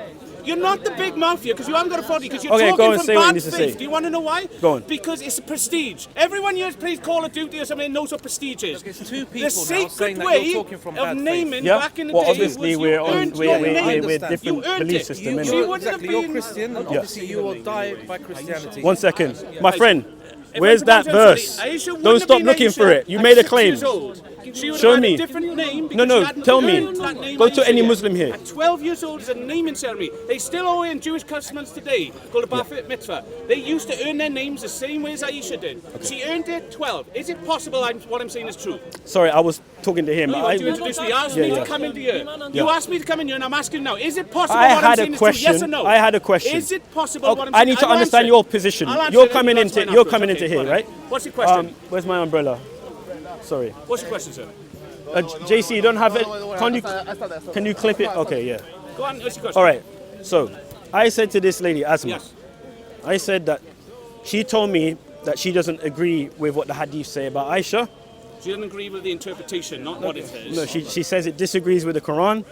You're not the big mouth here because you haven't got a body because you're Okay, talking go and from say what you bad need to faith. say. Do you want to know why? Go on. Because it's a prestige. Everyone here plays Call of Duty or something and knows what prestige is. It's two people The now sacred saying that way you're talking from of bad faith. naming Yeah. back in the Well, day obviously was we're you on. earned We're your name. we're You different earned belief it. system. She innit? wouldn't have Exactly, you're been- Christian, and obviously you will die by Christianity. One second, my friend. If Where's I that pronounce it verse? correctly, Aisha wouldn't Don't have stop been looking for Aisha it. You at made a 6 claim. years old. She would Show have had me. a different name No, because no, she hadn't tell me. earned that name Go to Aisha any yet. Muslim here. At 12 years old is a naming ceremony. They still owe in Jewish customs today called a bar mitzvah. They used to earn their names the same way as Aisha did. She earned it 12. Is it possible what I'm saying is true? Sorry, I was talking to him. You want to introduce me? You asked me to come into here. You Yeah. asked me to come in here and I'm asking now. Is it possible I what had I'm a saying is true? Yes or question. no? I had a question. Is it possible what I'm I saying? need to I'll understand answer your it. position. I'll answer You're it. coming You into answer mine you're afterwards. coming Okay, into here, go on. right? What's your question? Where's my umbrella? Sorry. What's your question, sir? JC, you don't have it. Can you clip it? Okay, yeah. Go on, what's your question? All right. So, I said to this lady, Asma, Yes. I said that she told me that she doesn't agree with what the hadith say about Aisha. She doesn't agree with the interpretation, not what it says. No, she says it disagrees with the Quran.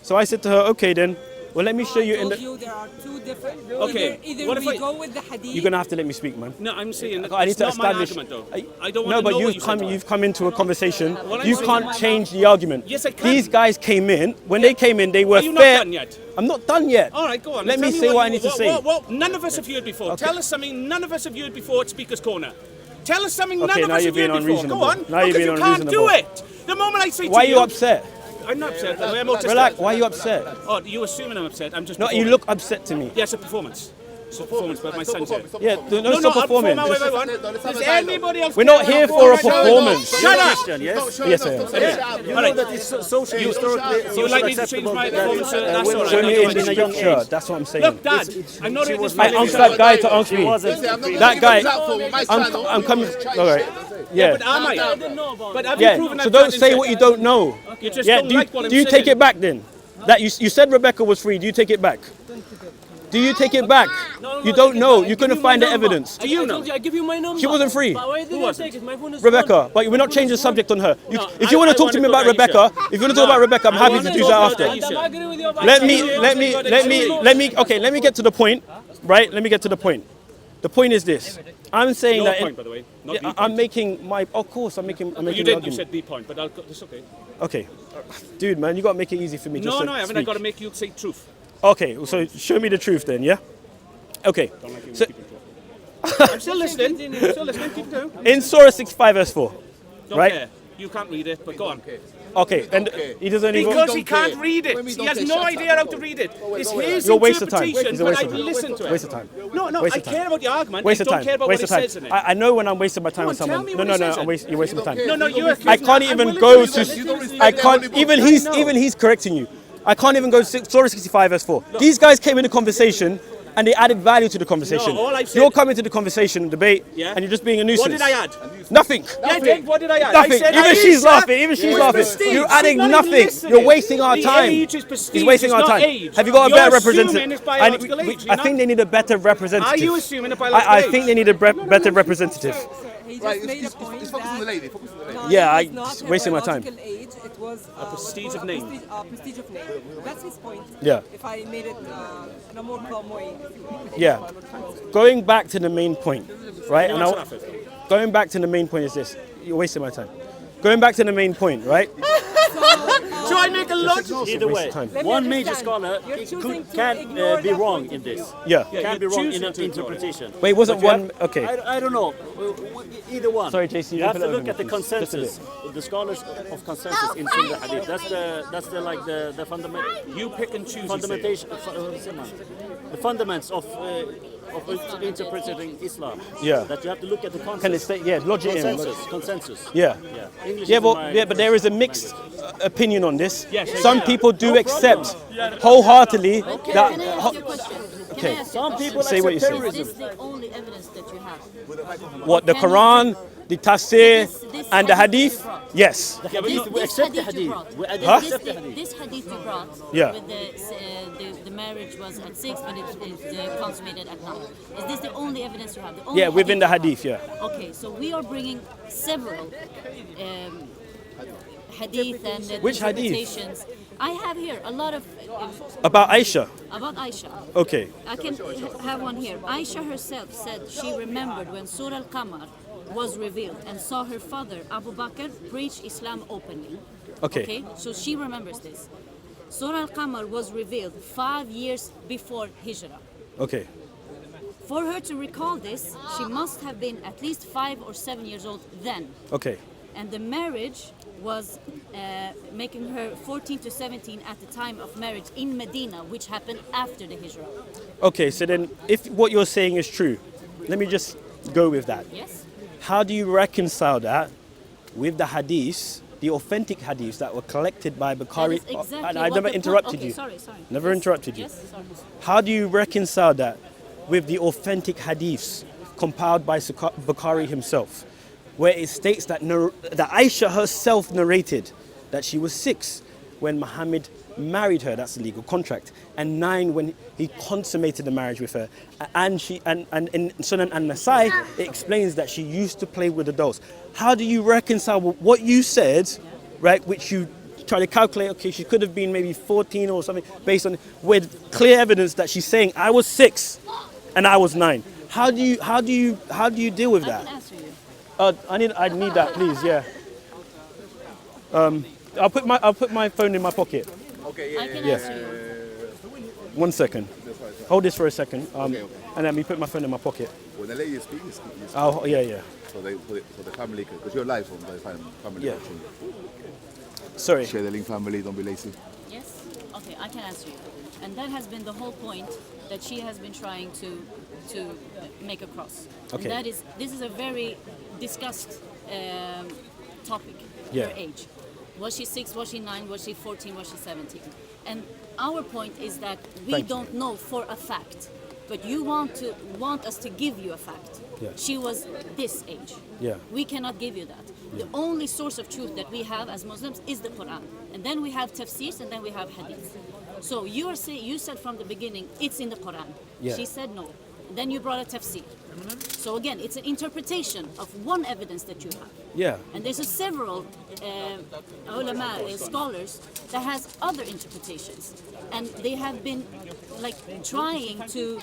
So I said to her, okay then, Well, let me show you I in told the. you there are two different. Okay, Either what if we I- go with the hadith. You're gonna have to let me speak, man. No, I'm saying that I need it's to not my establish. argument, though. I- I don't No, want to but know what you've you said. come into a conversation. Well, I'm You saying- can't change the argument. Yes, I can. These guys came in. When they came in, they were Are you not fair. done yet? I'm not done yet. All right, go on. Let Tell me say what I you- need to say. What none of us have heard before. Okay. Tell us something none of us have heard before at Speaker's Corner. Tell us something Okay, none of now us you're have heard being before. Go unreasonable. on. Now you're Because being you can't do unreasonable. it. The moment I say Why are to you upset? I'm not upset. I'm autistic. Relax. Why are you upset? Oh, you assuming I'm upset. I'm just No, you performing. look upset to me. Yeah, it's a performance. It's a performance, but my son's here. Yeah, no, No, stop I'll performing. perform however I want. Does anybody else We're care not what here I'm for a performing? performance. Shut up! Christian, yes? Yes, I am. You know that it's socially, historically, You would like me to change acceptable my that performance? That's all right. Show I'll me do in it. the scripture. That's what I'm saying. Look, Dad, I'm not in this I asked that guy to ask me. wasn't. That guy. I'm coming. All right. Yeah. But am I? didn't know about But have you proven Yeah. I've So don't done say it? what you don't know. You just Yeah. don't like what I'm Do you take saying. it back then? That you said Rebecca was free. Do you take it back? Do you take it back? You don't know. You couldn't find the evidence. Do you know? I give you my number. She wasn't free. But why didn't you take it? My phone is Rebecca, but we're not changing the subject on her. No, If you want to talk to me about Rebecca, if you want to talk about Rebecca, I'm happy to do that after. I agree with you about Let me get to the point, right? Let me get to the point. The point is this. I'm saying Your that point, by the way. Not yeah, the point. I'm making my. Of course, I'm making. I'm making You the didn't. You argument. said the point, but it's okay. Okay, dude, man, you gotta make it easy for me. Just No, to no, I haven't. I speak. got to make you say truth. Okay, so show me the truth then, yeah. Okay. Don't like you So keep it short. I'm still listening. I'm still listening. Keep going. in Surah 65 verse 4, Don't right? care. You can't read it, but go on. Okay, and he doesn't even. Because he can't read it. He has no idea how to read it. It's his You're a waste of time. interpretation, It's a but waste I of time. listen to it. Waste of time. No, Waste I of time. care about the argument. Waste I of don't time. care about Waste what of it time. says in it. I know when I'm wasting my time Come with on, tell someone. me No, what no, it no. says in it. You're wasting my time. No, you're I can't even go to. I can't even. He's correcting you. I can't even go to Surah 65 verse 4. These guys came in the conversation and they added value to the conversation. No, all I've said- You're coming to the conversation, debate, Yeah. and you're just being a nuisance. What did I add? Nothing. Yeah, I did. What did I add? Nothing. I said Even she's Aisha laughing. Even she's was laughing. prestige. You're adding She's not even nothing. listening. You're wasting our The time. age is prestige, He's wasting it's our not time. age. Have you got a You're better assuming representative? it's biological age, you're I think not. they need a better representative. Are you assuming a biological I age? think they need a better representative. He just made a point Focus on the lady. Focus on the lady. that Yeah, it was not it's her wasting my time. biological age, it was A prestige of name. Prestige of name. That's his point. Yeah. If I made it in a more calm way. Yeah. Going back to the main point, right? And Answer I'll- that first. going back to the main point is this. You're wasting my time. Going back to the main point, right? So I make a logical. Either way, time. Let me one major understand. scholar You're choosing to can ignore be that wrong point in of view. this. Yeah. Can be you're wrong in choosing an to ignore it. interpretation. Wait, wasn't But you one okay? I don't know. Either one. Sorry, JC, You have pull to it look over at the me, please. Just a consensus, the scholars of consensus in Sunnah Hadith. That's the like the fundament. You pick and choose. you say. Fundamentation, the fundaments of interpreting Islam. Yeah. That you have to look at the consensus. Can it stay? Yeah, lodge it in. Consensus. Yeah. Yeah. English Yeah, is but my but there is a mixed opinion on this. Yes, Some yeah. people do accept wholeheartedly Can I that. ask you a question? Okay. Can I ask you a Some question? people Say what you accept say. Is terrorism. this the only evidence that you have? What the Can you- Quran, the Tafsir, This and the hadith Hadith? you brought. Yes. Yeah, but we accept the hadith. We Huh? accept the hadith. This hadith you brought, Yeah. with the marriage was at 6, but it's consummated at 9. Is this the only evidence you have? The only Yeah, within the you have? Hadith. Yeah. Okay, so we are bringing several hadith and Which hadith? interpretations. I have here a lot of About Aisha. about Aisha. Okay. I can have one here. Aisha herself said she remembered when Surah Al-Qamar was revealed and saw her father Abu Bakr preach Islam openly. Okay. So she remembers this. Surah Al-Qamar was revealed 5 years before Hijrah. Okay. For her to recall this, she must have been at least 5 or 7 years old then. Okay. And the marriage was making her 14 to 17 at the time of marriage in Medina, which happened after the Hijrah. Okay. So then, if what you're saying is true, let me just go with that. Yes? How do you reconcile that with the hadiths, the authentic hadiths that were collected by Bukhari? That is exactly And I what never the interrupted okay, you. Sorry. Never Yes, interrupted you. Yes, sorry. How do you reconcile that with the authentic hadiths compiled by Bukhari himself, where it states that Aisha herself narrated that she was 6 when Muhammad married her, that's a legal contract, and 9 when he consummated the marriage with her, and in Sunan an-Nasai it explains that she used to play with the dolls. How do you reconcile what you said, right, which you try to calculate, okay, she could have been maybe 14 or something, based on with clear evidence that she's saying I was 6 and I was 9. How do you deal with that? I can answer you. I need that, please. Yeah. I'll put my phone in my pocket. Okay, I can answer you. 1 second. Hold this for a second. And let me put my phone in my pocket. When the lady is speaking, Oh, yeah. So the family, because you're live on the family. Yeah. Sorry. Share the link, family. Don't be lazy. Yes? Okay, I can answer you. And that has been the whole point that she has been trying to make across. Okay. And this is a very discussed topic, Yeah. her age. Was she 6, was she 9, was she 14, was she 17? And our point is that we don't know for a fact, but you want us to give you a fact. Yeah. She was this age. Yeah. We cannot give you that. The only source of truth that we have as Muslims is the Quran. And then we have tafsirs and then we have hadith. So you said from the beginning, it's in the Quran. Yeah. She said no. Then you brought a tafsir. So again, it's an interpretation of one evidence that you have. Yeah. And there's several ulama, scholars that has other interpretations. And they have been like trying to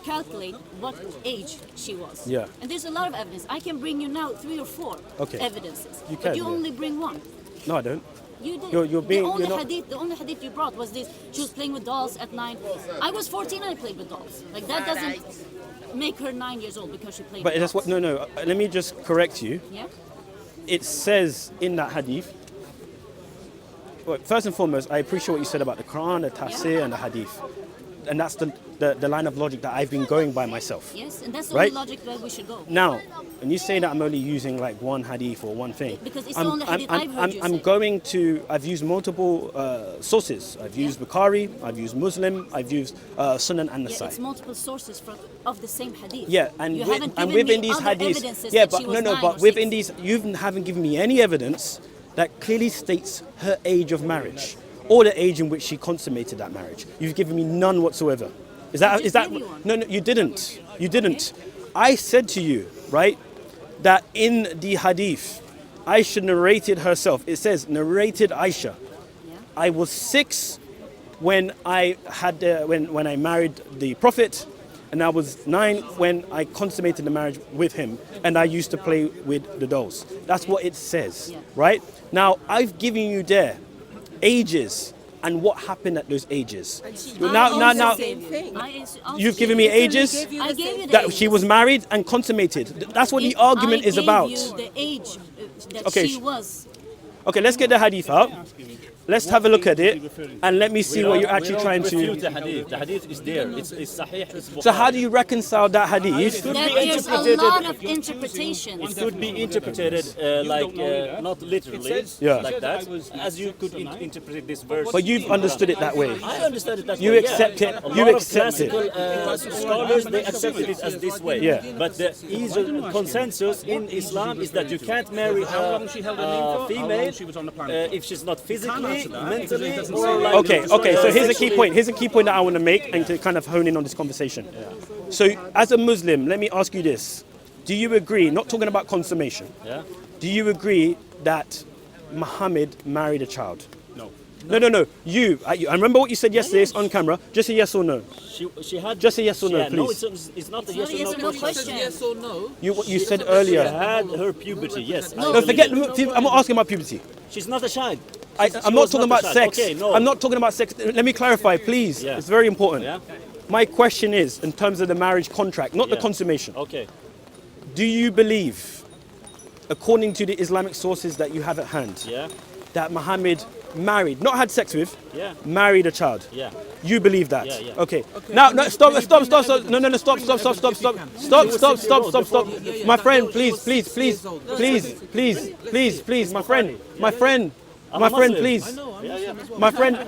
calculate what age she was. Yeah. And there's a lot of evidence. I can bring you now 3 or 4 evidences. You but can, you yeah. only bring one. No, I don't. You did. You're being. The only hadith you brought was this. She was playing with dolls at 9. I was 14 and I played with dolls. Like that doesn't make her 9 years old because she played But with that's dolls. what. No. Let me just correct you. Yeah? It says in that hadith. Well, first and foremost, I appreciate what you said about the Quran, the tafsir, and the hadith, and that's the line of logic that I've been going by myself. Yes, and that's the Right? only logic that we should go. Now, when you say that I'm only using like one hadith or one thing, Because it's the only hadith I've heard you say. I've used multiple sources. I've used Bukhari, I've used Muslim, I've used Sunan and Yeah, Nasai. it's multiple sources of the same hadith. Yeah, and you with, haven't and given within me these other hadiths, evidences yeah, that but she was no, 9 but or within 6. these, you haven't given me any evidence that clearly states her age of marriage or the age in which she consummated that marriage. You've given me none whatsoever. Is that gave you one. no? You didn't. You didn't. I said to you, right, that in the hadith, Aisha narrated herself. It says narrated Aisha. Yeah. I was 6 when I had when I married the Prophet, and I was 9 when I consummated the marriage with him, and I used to play with the dolls. That's what it says, Yeah. right? Now I've given you there ages and what happened at those ages. Now, you've given me ages I gave you the that ages. she was married and consummated. That's what the argument is about. I gave you the age that Okay, she was. Okay, let's get the hadith out. Let's have a look at it and let me see what you're actually trying to. The hadith. The hadith is there. It's sahih. It's So how do you reconcile that hadith? There's a lot of interpretations. It could be interpreted not literally, Yeah. like that, as you could interpret this verse. But you've understood it that way. I understand it that You way. accept it. A You lot of accept it. classical scholars, they accepted it as this way. Yeah. But the consensus in Islam is that you can't marry a female if she's not physically, mentally, or like. Okay. So here's a key point. Here's a key point that I want to make and to kind of hone in on this conversation. So as a Muslim, let me ask you this: do you agree? Not talking about consummation. Yeah. Do you agree that Muhammad married a child? No. No. I remember what you said yesterday. It's on camera. Just a yes or no. She had Just a yes or no, yeah, no, please. It's not a It's not yes a or no question. Yes or no? What you said She earlier. had her puberty, yes. I No, believe forget. it. I'm not asking about puberty. She's not a child. I'm not talking about sex. Okay, no. I'm not talking about sex. Let me clarify, please. Yeah. It's very important. Yeah. My question is, in terms of the marriage contract, not the Yeah. consummation. Okay. Do you believe, according to the Islamic sources that you have at hand, Yeah. that Muhammad married, not had sex with, Yeah. married a child? Yeah. You believe that? Yeah, yeah. Okay. Now, no, stop. No, stop. My friend, please, my friend, please.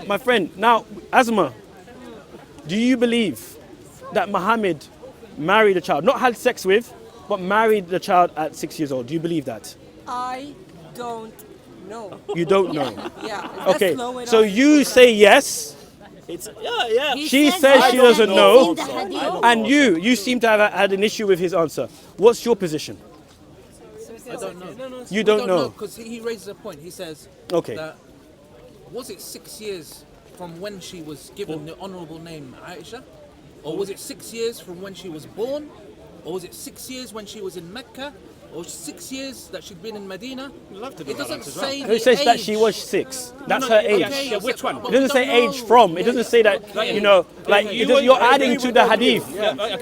My friend. Now, Asma, do you believe that Muhammad married a child, not had sex with, but married the child at 6 years old? Do you believe that? I don't know. You don't know. Yeah. Okay. So you say yes. It's yeah. She says she doesn't know, and you seem to have had an issue with his answer. What's your position? I don't know. You don't know. Because he raises a point. He says Okay. that was it 6 years from when she was given the honourable name Aisha? Or was it 6 years from when she was born? Or was it 6 years when she was in Mecca? Or 6 years that she'd been in Medina? It doesn't say Who says that she was 6? That's her age. Okay, which one? It doesn't say age from. It doesn't say that, you know, like you're adding to the hadith.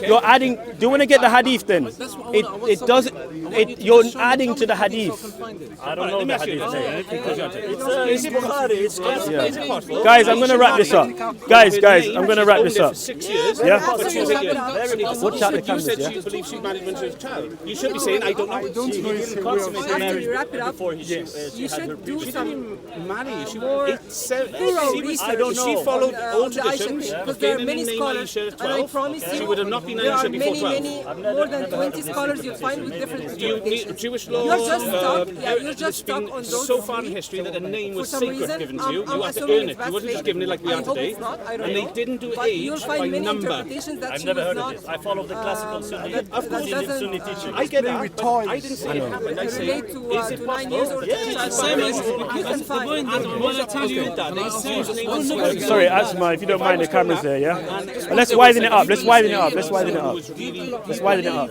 You're adding. Do you want to get the hadith then? It doesn't. You're adding to the hadith. I don't know the hadith. It's Bukhari. It's classic. Guys, I'm going to wrap this up. Guys, I'm going to wrap this up. 6 years. Yeah? Watch out the cameras, she believes she married when she was a child. You should be saying, I don't know. After you wrap it up, you should do some marry. She more thorough research. She followed old the Aisha traditions. thing, because there are many scholars, and I promise you, She would have not been there are Aisha before many, 12. more than 20 scholars you'll find with different interpretations. Jewish law. You're just stuck. You're just stuck on those. So far in history that a name was For some sacred reason, given to you. I'm You had to assuming earn it. it's You wasn't just vastly- given it like we I are hope today. it's not, I don't And they know. didn't do But you'll age find by many number. interpretations that I've she never was heard not. of this. I follow the classical Sunni. Of course, Sunni teaching. I get that, but I didn't say it happened. I say, relate to 9 years or 10 years. Same as You can find. when I tell you that they say Sorry, Asma, if you don't mind, the camera's there, yeah? Let's widen it up. Let's widen it up. Let's widen it up. Let's widen it up.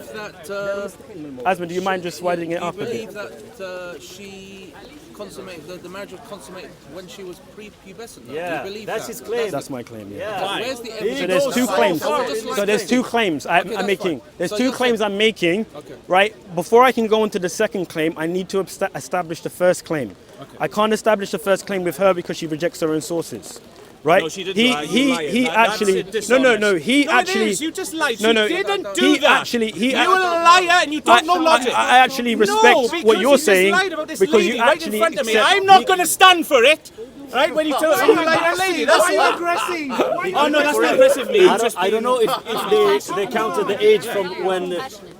Asma, do you mind just widening it up a bit? believe that she consummated, the marriage was consummated when she was pre-pubescent. Do you Yeah, believe that's that? his claim. That's my claim, yeah. Yeah. Where's the So evidence? there's two claims. So So there's two claims I'm that's making. fine. There's So two you're claims I'm making, right? Before I can go into the second claim, I need to establish the first claim. I can't establish the first claim with her because she rejects her own sources. Right? No, she didn't He lie. You liar. he That's actually dishonest. no he No, actually it is. You just lied. No, She no, didn't do he that. actually You're a liar and you don't know logic. I actually respect No, what because you're you just saying lied about this because lady you right actually in front of me. accept- I'm not going to stand for it. Right, when you tell me you like a lady, that's Why are you what. aggressive? Oh no, that's not aggressive me. I don't know if they counted the age from when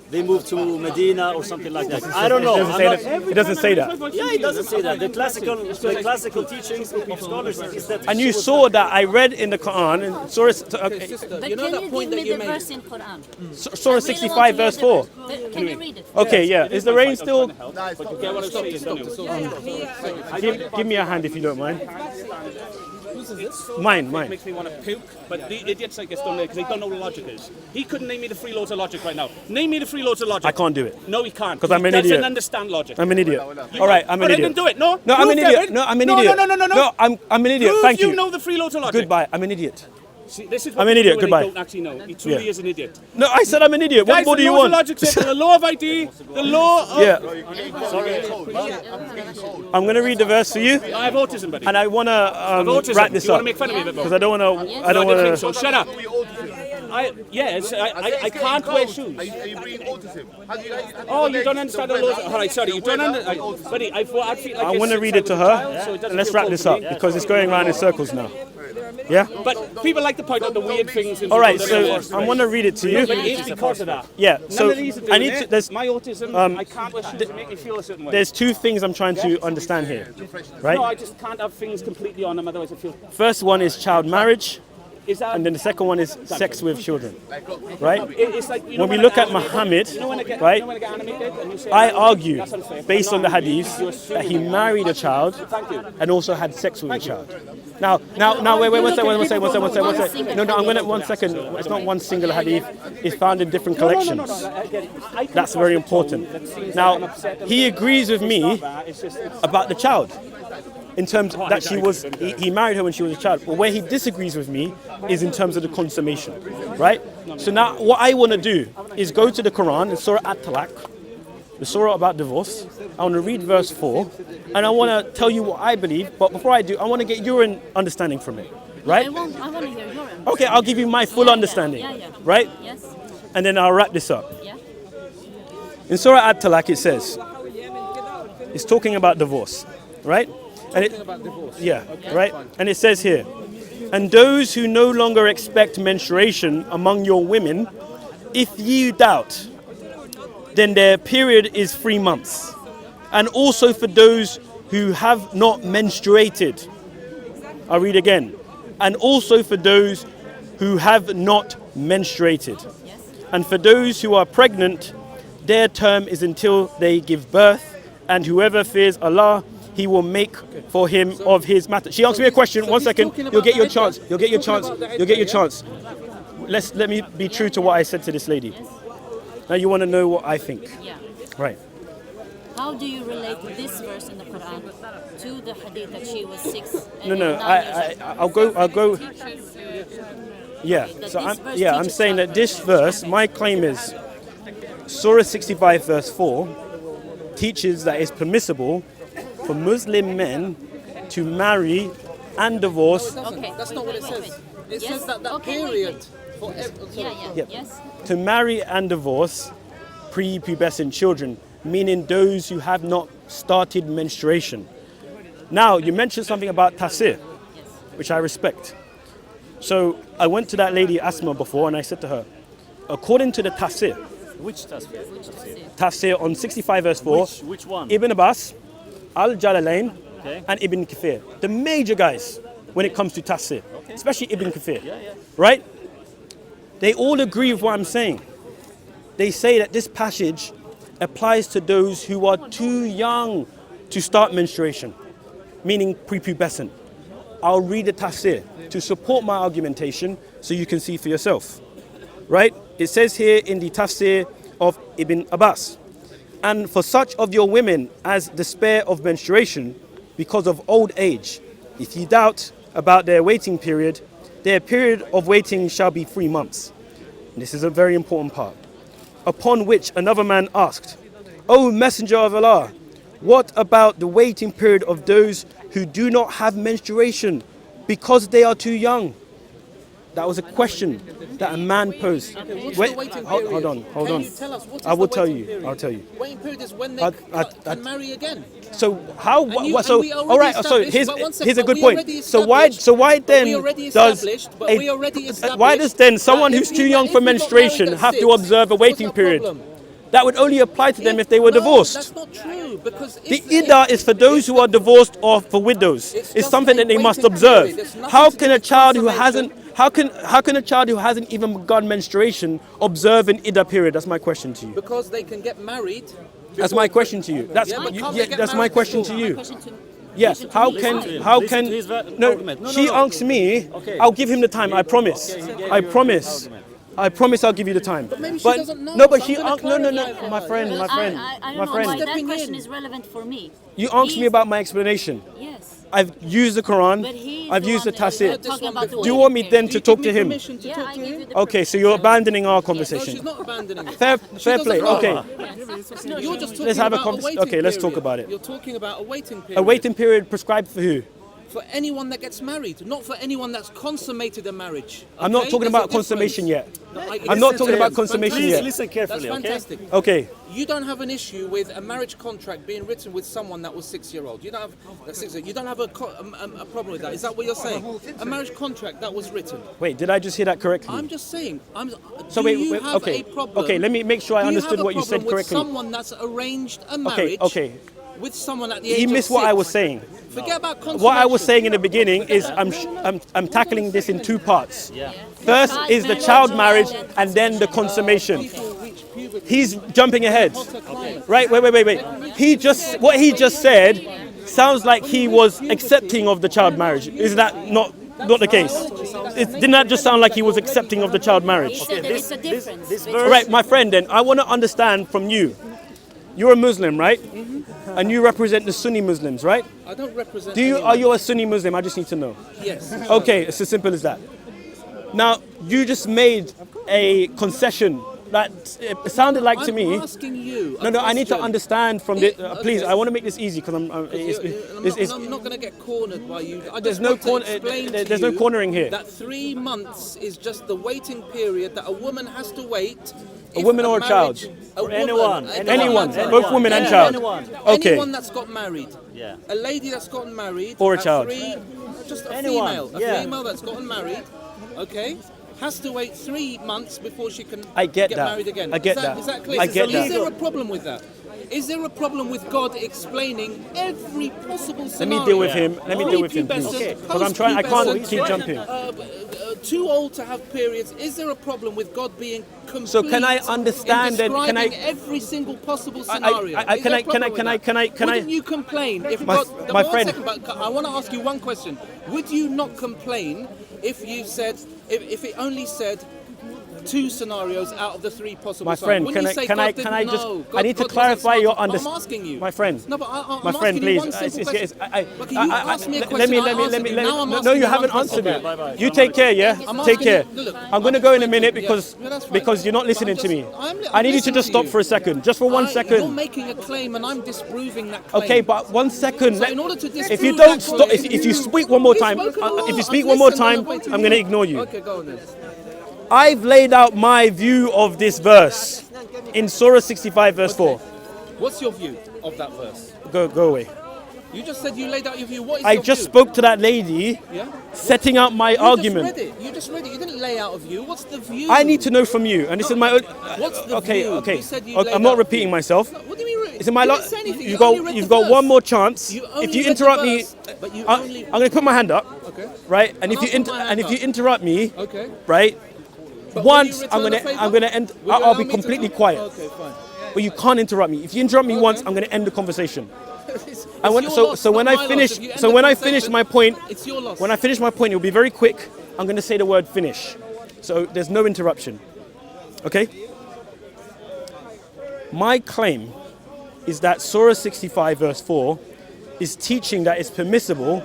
they moved to Medina or something like that. I don't know. It doesn't say that. Yeah, it doesn't say that. The classical teachings of scholars is that. And you saw that I read in the Quran in Surah But You know can that you point give that me you the made? verse in Quran? Surah 65 verse 4. Can you read it? Okay, yeah. Is the rain still? Get what I'm saying, don't you? Give me a hand if you don't mind. Mine. Makes me want to puke, but the idiots like us don't know because they don't know what logic is. He couldn't name me the three laws of logic right now. Name me the three laws of logic. I can't do it. No, he can't. 'Cause I'm an He idiot. doesn't understand logic. I'm an idiot. All right, I'm an But I idiot. didn't do it. No. No, I'm Prove an that, idiot. right? No, I'm an No, idiot. No. No, I'm an idiot. Prove Thank you. You know the three laws of logic. Goodbye. I'm an idiot. See, this is what I'm an people idiot. do when Goodbye. They don't actually know. He truly Yeah. is an idiot. No, I said I'm an idiot. What Guys, more do you the laws of want? logic said the law of ID, the law of... Yeah. I'm going to read the verse for you, I have autism, buddy. and I want autism. to wrap this You want up to make fun of me a bit more? because I don't want to. I No, don't I didn't think want so. Shut up. Yes, I can't wear shoes. Are you reading autism? Oh, you don't understand the laws. All right, sorry, you don't understand. Buddy, I feel like I want to read it to her, and let's wrap this up because it's going around in circles now. Yeah. But people like to point out the weird things. All right, so I want to read it to you. But it's because of that. Yeah. None So of these are doing I need to. it. There's My autism, I can't wear shoes that make me feel a certain way. there's two things I'm trying to understand here, right? No, I just can't have things completely on them, otherwise I feel... First one is child marriage, Is that... and then the second one is sex with children, right? It's like, you know, When we I look get at animated- Muhammad, you know when I get, right? You know when I get animated and you say, I argue, that's unfair. based on the hadith, You're that he assuming married a child Thank you. and also had sex with a child. Now, wait, one second. No, I'm gonna 1 second. It's not one single hadith. It's found in different collections. That's very important. Now, he agrees with me about the child. In terms that he married her when she was a child. But where he disagrees with me is in terms of the consummation, right? So now what I want to do is go to the Quran in Surah At-Talaq, the surah about divorce. I want to read verse 4, and I want to tell you what I believe. But before I do, I want to get your understanding from it, right? I want to hear your understanding. Okay, I'll give you my full understanding, right? Yes. And then I'll wrap this up. Yeah. In Surah At-Talaq, it says, it's talking about divorce, right? And right? And it says here, and those who no longer expect menstruation among your women, if you doubt, then their period is 3 months. And also for those who have not menstruated. I'll read again. And also for those who have not menstruated. And for those who are pregnant, their term is until they give birth. And whoever fears Allah, he will make for him of his matter. She asked me a question. 1 second. You'll get your chance. You'll get your chance. You'll get your chance. Let me be true to what I said to this lady. Now you want to know what I think. Yeah. Right. How do you relate this verse in the Quran to the hadith that she was 6? No. I'll go. Yeah. So I'm saying that this verse, my claim is Surah 65 verse 4 teaches that it's permissible for Muslim men to marry and divorce. Okay. That's not what it says. It says that period. Yes. To marry and divorce prepubescent children, meaning those who have not started menstruation. Now, you mentioned something about tafsir, which I respect. So I went to that lady Asma before and I said to her, according to the tafsir, Which tafsir? tafsir on 65 verse 4, Which one? Ibn Abbas, Al-Jalalain, Okay. and Ibn Kathir, the major guys when it comes to tafsir, especially Ibn Kathir, Yeah. right? They all agree with what I'm saying. They say that this passage applies to those who are too young to start menstruation, meaning prepubescent. I'll read the tafsir to support my argumentation so you can see for yourself, right? It says here in the tafsir of Ibn Abbas, and for such of your women as despair of menstruation because of old age, if you doubt about their waiting period, their period of waiting shall be 3 months. And this is a very important part. Upon which another man asked, O Messenger of Allah, what about the waiting period of those who do not have menstruation because they are too young? That was a question that a man posed. What's Wait, the waiting hold period? on. Can you tell us what is I will the tell waiting you. period? I'll tell you. Waiting period is when they can marry again. So how? And you- What, so and we already all right. So established- here's but one second, here's a but good we point. already So why established- then we already does established- but we already why established does then someone that who's if too we- young if for we got married menstruation at have to 6, observe a what's waiting the period? problem? That would only apply to them if they were No, divorced. That's not true because The iddah is for those who are divorced or for widows. It's something that they must observe. How can a child who hasn't how can a child who hasn't even begun menstruation observe an iddah period? That's my question to you. because they can get married. That's my question to you. That's Yeah, but can't they get that's my married question to before? you. Question to Yes. Listen to How me. can Listen to how Listen can to his no? argument. No, She no. asks me. Okay. I'll give him the time. I promise. Okay, I promise. I promise I'll give you the time. maybe she But doesn't know, no, but so she I'm gonna asked. No, clarify for my her. friend, my friend, I my don't know friend. why that Stepping question in. is relevant for me. You asked me He's- about my explanation. Yes. I've used the Quran. But he's I've used the one that- tafsir. talking about the Do you waiting want me period. then to talk to him? Permission to Yeah, talk I to give him? you the Okay, so you're abandoning our No, conversation. she's not abandoning it. Fair doesn't play. know. Okay. You're just talking Let's have a about convers- waiting okay, let's talk period. about it. You're talking about a waiting period. A waiting period prescribed for who? For anyone that gets married, not for anyone that's consummated a marriage. I'm not okay? talking There's about a difference. consummation yet. No, I'm not talking about consummation Please yet. listen carefully, That's okay? fantastic. Okay. You don't have an issue with a marriage contract being written with someone that was 6-year-old. You don't have you don't have a problem with that. Is that what you're saying? A marriage contract that was written. Wait, did I just hear that correctly? I'm just saying. So do wait, you wait, have okay. a problem? Okay, let me make sure I do you understood have a what you said problem with correctly. Someone that's arranged a marriage. Okay. With someone at the age He of missed what I 6. was saying. Forget about consummation. What I was saying in the beginning is I'm tackling this in 2 parts. Yeah. First is the child marriage and then the consummation. He's jumping ahead. Right, wait. What he just said sounds like he was accepting of the child marriage. Is that not the case? Didn't that just sound like he was accepting of the child marriage? He said that it's a difference. this between- verse- Right, my friend, then I want to understand from you. You're a Muslim, right? And you represent the Sunni Muslims, right? I don't represent. Are anyone. you a Sunni Muslim? I just need to know. Yes. Okay, it's as simple as that. Now, you just made a concession that it sounded like to me. I'm asking you. No, I need to understand from the. Please, Okay. I want to make this easy because I'm. I'm not going to get cornered by you. I There's just no want to corner- explain to there's no you cornering here. That 3 months is just the waiting period that a woman has to wait. A if woman or a child? A woman, anyone. it doesn't Anyone, matter. both women and Yeah, child. anyone. Okay. Anyone that's got married. Yeah. A lady that's gotten married. Or a at child. Just a Anyone, female. A yeah. female that's gotten married. Okay. Has to wait 3 months before she can I get that. married again. I get is that. Is that clear? I get Is that. there a problem with that? Is there a problem with God explaining every possible Let scenario? me deal with him. Let me deal with him, please. Prepubescent, Because I'm trying. I can't post-pubescent, keep jumping. too old to have periods, is there a problem with God being complete? So can I understand in that? Can I? describing every single possible scenario? Can you complain if My- God? my one friend. second, but I want to ask you one question. Would you not complain if you said if it only said 2 scenarios out of the 3 possible? My friend, scenarios? can I just? I need to clarify your understanding. I'm asking you. My friend. No, but My I'm friend, asking please. you one simple question. But can you ask me a question? Let me. I answered you. Now I'm No, asking you you haven't one answered question. me. Okay. You take care, yeah. I'm Take asking care. you- look, I'm going to go in a minute Yeah, because that's fine. because you're not listening But to me. I'm I need you to listening just to stop you. for a second, just for 1 You're second. making a claim and I'm disproving that claim. Okay, but 1 second. So in order to If you disprove don't that stop, claim- if you speak one more You've time, spoken a lot. if you I've speak one more listened and time, I've waited I'm for going to you. ignore you. Okay, go on then. I've laid out my view of this verse in Surah 65, verse 4. What's your view of that verse? Go away. You just said you laid out your view. What is I your just view? spoke to that lady, Yeah? setting out my argument. You just read it. You didn't lay out a view. What's the view? I need to know from you, and this is my own. What's the Okay, view? okay. You said you Okay, laid I'm not out- repeating myself. What do you mean? It's in my You lot. didn't say anything. You've You got only read you've the got verse. one more chance. You If only you read the interrupt me, verse, but you I'm only- going to put my hand up. Okay. Right, and if And you I'll put my hand if you up. interrupt me, Okay. right, But will once you I'm return gonna the favour? I'm gonna end. Will you I'll allow be me to completely talk? quiet. Okay, fine. But you can't interrupt me. If you interrupt me once, I'm going to end the conversation. And when, your so loss, so when not I my finish loss. If you end so the when I conversation, finish my point, it's your loss. when I finish my point, it'll be very quick. I'm going to say the word finish. So there's no interruption. Okay? My claim is that Surah 65 verse 4 is teaching that it's permissible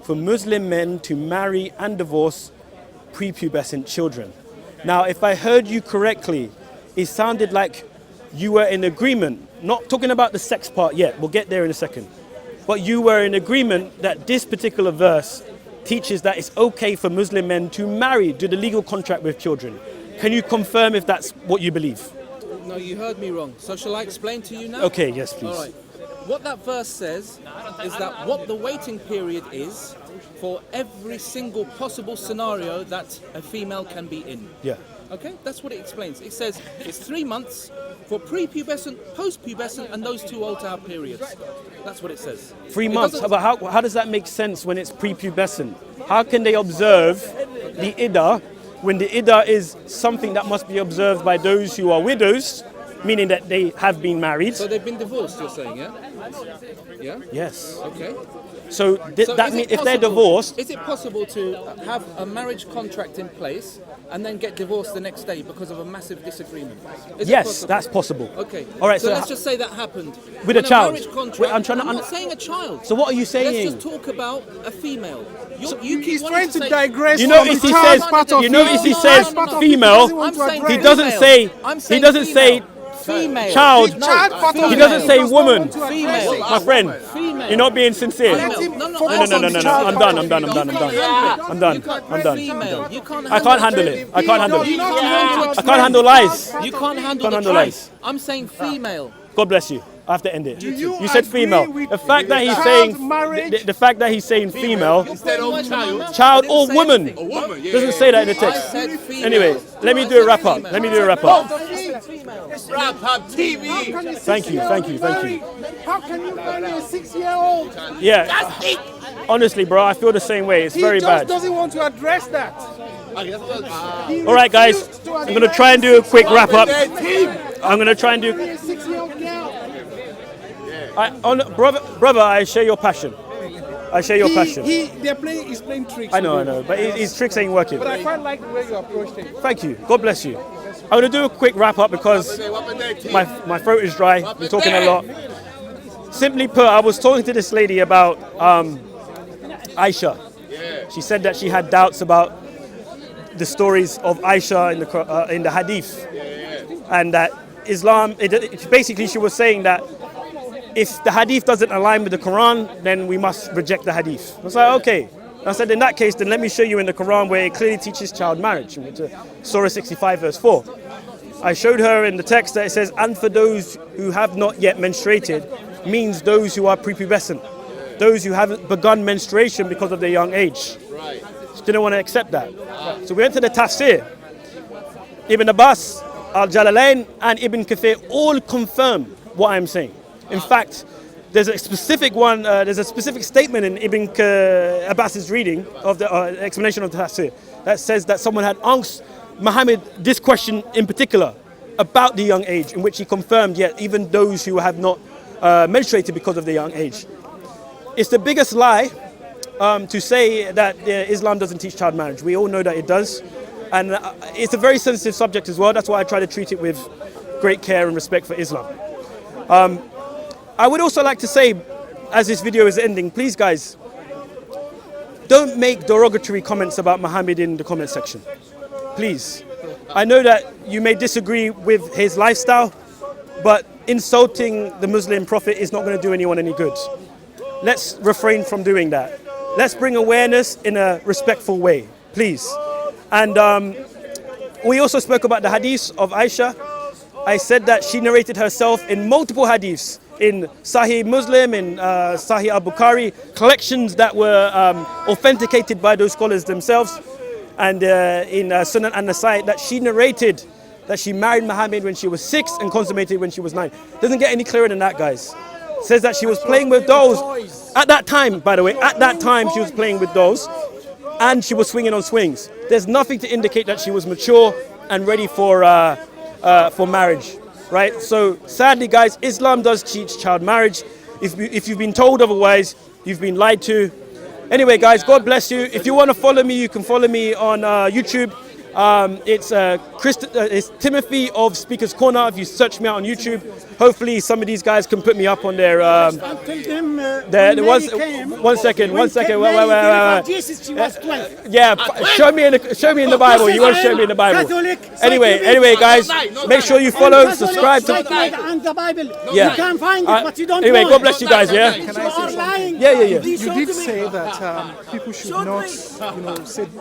for Muslim men to marry and divorce prepubescent children. Now, if I heard you correctly, it sounded like you were in agreement, not talking about the sex part yet, we'll get there in a second, but you were in agreement that this particular verse teaches that it's okay for Muslim men to marry, do the legal contract with children. Can you confirm if that's what you believe? No, you heard me wrong. So shall I explain to you now? Okay, yes, please. All right. What that verse says is that what the waiting period is for every single possible scenario that a female can be in. Yeah. Okay, that's what it explains. It says it's 3 months for prepubescent, postpubescent, and those too old to have periods. That's what it says. 3 It months. doesn't- But how does that make sense when it's prepubescent? How can they observe the Iddah when the Iddah is something that must be observed by those who are widows, meaning that they have been married? So they've been divorced, you're saying, yeah? Yeah? Yes. Okay. So, So that is means it if they're possible- divorced, is it possible to have a marriage contract in place and then get divorced the next day because of a massive disagreement? Is it yes, possible? that's possible. Okay. All right. So, So, let's just say that happened with When a child. marriage contract, Wait, I'm trying to I'm not un- saying a child. So what are you saying? Let's just talk about a female. You keep He's wanting trying to say- digress. You know, from if the he child says, part of you know, it. if he No, says no, no, no. female, want to I'm saying he address. doesn't female. say. I'm He saying doesn't say. female. Child. The child part of He it, doesn't say does not woman. want to address Female. it. My friend, Female. you're not being sincere. Female. Let him No, no, focus I- on the child I'm part done. of I'm done. it. I'm done. I'm done. I'm done. You can't I'm done. female. You can't I can't handle it. I can't handle You it. don't want to I can't handle lies. You can't handle Can't the handle truth. lies. I'm saying female. God bless you. I have to end it. you said agree female. with The fact that he's child saying marriage? the fact that he's saying female, Instead of child. child or woman, woman, yeah. doesn't say that in the I text. said female. Anyway, let me do a wrap up. Let me do a wrap up. Wrap up TV. Thank you. Thank you. Thank you. How can you marry a 6-year-old? Yeah. Honestly, bro, I feel the same way. It's He very just bad. doesn't want to address that. He All right, guys. refused to I'm gonna address try and do a quick wrap up. Team. I'm gonna try and do. a 6-year-old girl. Brother, I share your passion. I share your passion. He's playing tricks. I know, with him. but his tricks ain't working. But I quite like the way you approached it. Thank you. God bless you. I'm gonna do a quick wrap up because my throat is dry. I'm talking a lot. Simply put, I was talking to this lady about Aisha. She said that she had doubts about the stories of Aisha in the Hadith, and that Islam. Basically, she was saying that if the Hadith doesn't align with the Quran, then we must reject the Hadith. I was like, okay. I said, in that case, then let me show you in the Quran where it clearly teaches child marriage. Surah 65, verse 4. I showed her in the text that it says, and for those who have not yet menstruated, means those who are prepubescent, those who haven't begun menstruation because of their young age. Right. She didn't want to accept that. So we went to the tafsir. Ibn Abbas, Al-Jalalain, and Ibn Kathir all confirm what I'm saying. In fact, there's a specific one. There's a specific statement in Ibn Abbas's reading of the explanation of the tafsir that says that someone had asked Muhammad this question in particular about the young age, in which he confirmed, yet even those who have not menstruated because of the young age. It's the biggest lie to say that Islam doesn't teach child marriage. We all know that it does, and it's a very sensitive subject as well. That's why I try to treat it with great care and respect for Islam. I would also like to say, as this video is ending, please guys, don't make derogatory comments about Muhammad in the comment section. Please. I know that you may disagree with his lifestyle, but insulting the Muslim prophet is not going to do anyone any good. Let's refrain from doing that. Let's bring awareness in a respectful way, please. And we also spoke about the hadith of Aisha. I said that she narrated herself in multiple hadiths, in Sahih Muslim, in Sahih Al-Bukhari, collections that were authenticated by those scholars themselves, and in Sunan an-Nasai, that she narrated that she married Muhammad when she was 6 and consummated when she was 9. Doesn't get any clearer than that, guys. Says that she was playing with dolls. At that time, by the way, at that time she was playing with dolls, and she was swinging on swings. There's nothing to indicate that she was mature and ready for marriage. Right, so sadly guys, Islam does teach child marriage. If you've been told otherwise, you've been lied to. Anyway guys, God bless you. If you want to follow me, you can follow me on YouTube. It's Timothy of Speaker's Corner. If you search me out on YouTube, hopefully some of these guys can put me up on their. One second. Wait. Yeah, show me in the Bible. You want to show me in the Bible? Anyway, guys, make sure you follow, subscribe to. Yeah. You can find it, but you don't. Anyway, God bless you guys. Yeah. Yeah. You did say that people should not,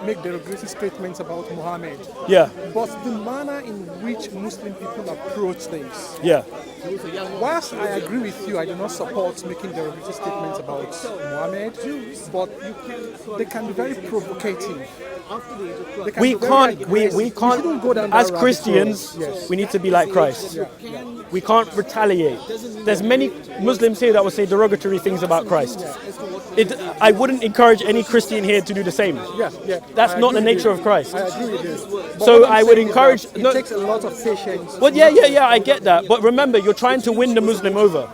make derogatory statements about Muhammad. Yeah. But the manner in which Muslim people approach things. Yeah. Whilst I agree with you, I do not support making derogatory statements about Muhammad, but they can be very provocative. We can't, as Christians, we need to be like Christ. We can't retaliate. There's many Muslims here that will say derogatory things about Christ. I wouldn't encourage any Christian here to do the same. That's not the nature of Christ. I agree with this. So I would encourage. It takes a lot of patience. But yeah, I get that. But remember, you're trying to win the Muslim over.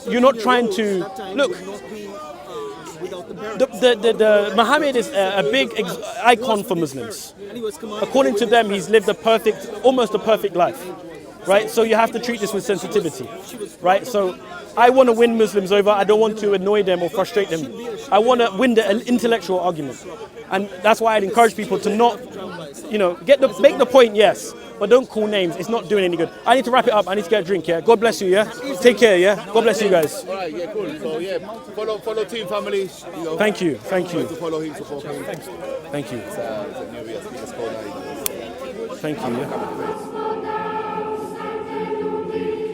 You're not trying to look. The Muhammad is a big icon for Muslims. According to them, he's lived almost a perfect life, right? So you have to treat this with sensitivity, right? So I want to win Muslims over. I don't want to annoy them or frustrate them. I want to win the intellectual argument, and that's why I'd encourage people to not, make the point, yes, but don't call names. It's not doing any good. I need to wrap it up. I need to get a drink. Yeah. God bless you. Yeah. Take care. Yeah. God bless you guys. All right. Yeah. Cool. So yeah, follow Team Family. Thank you. To follow him, support him. Thank you. It's a new year. Thank you. Yeah.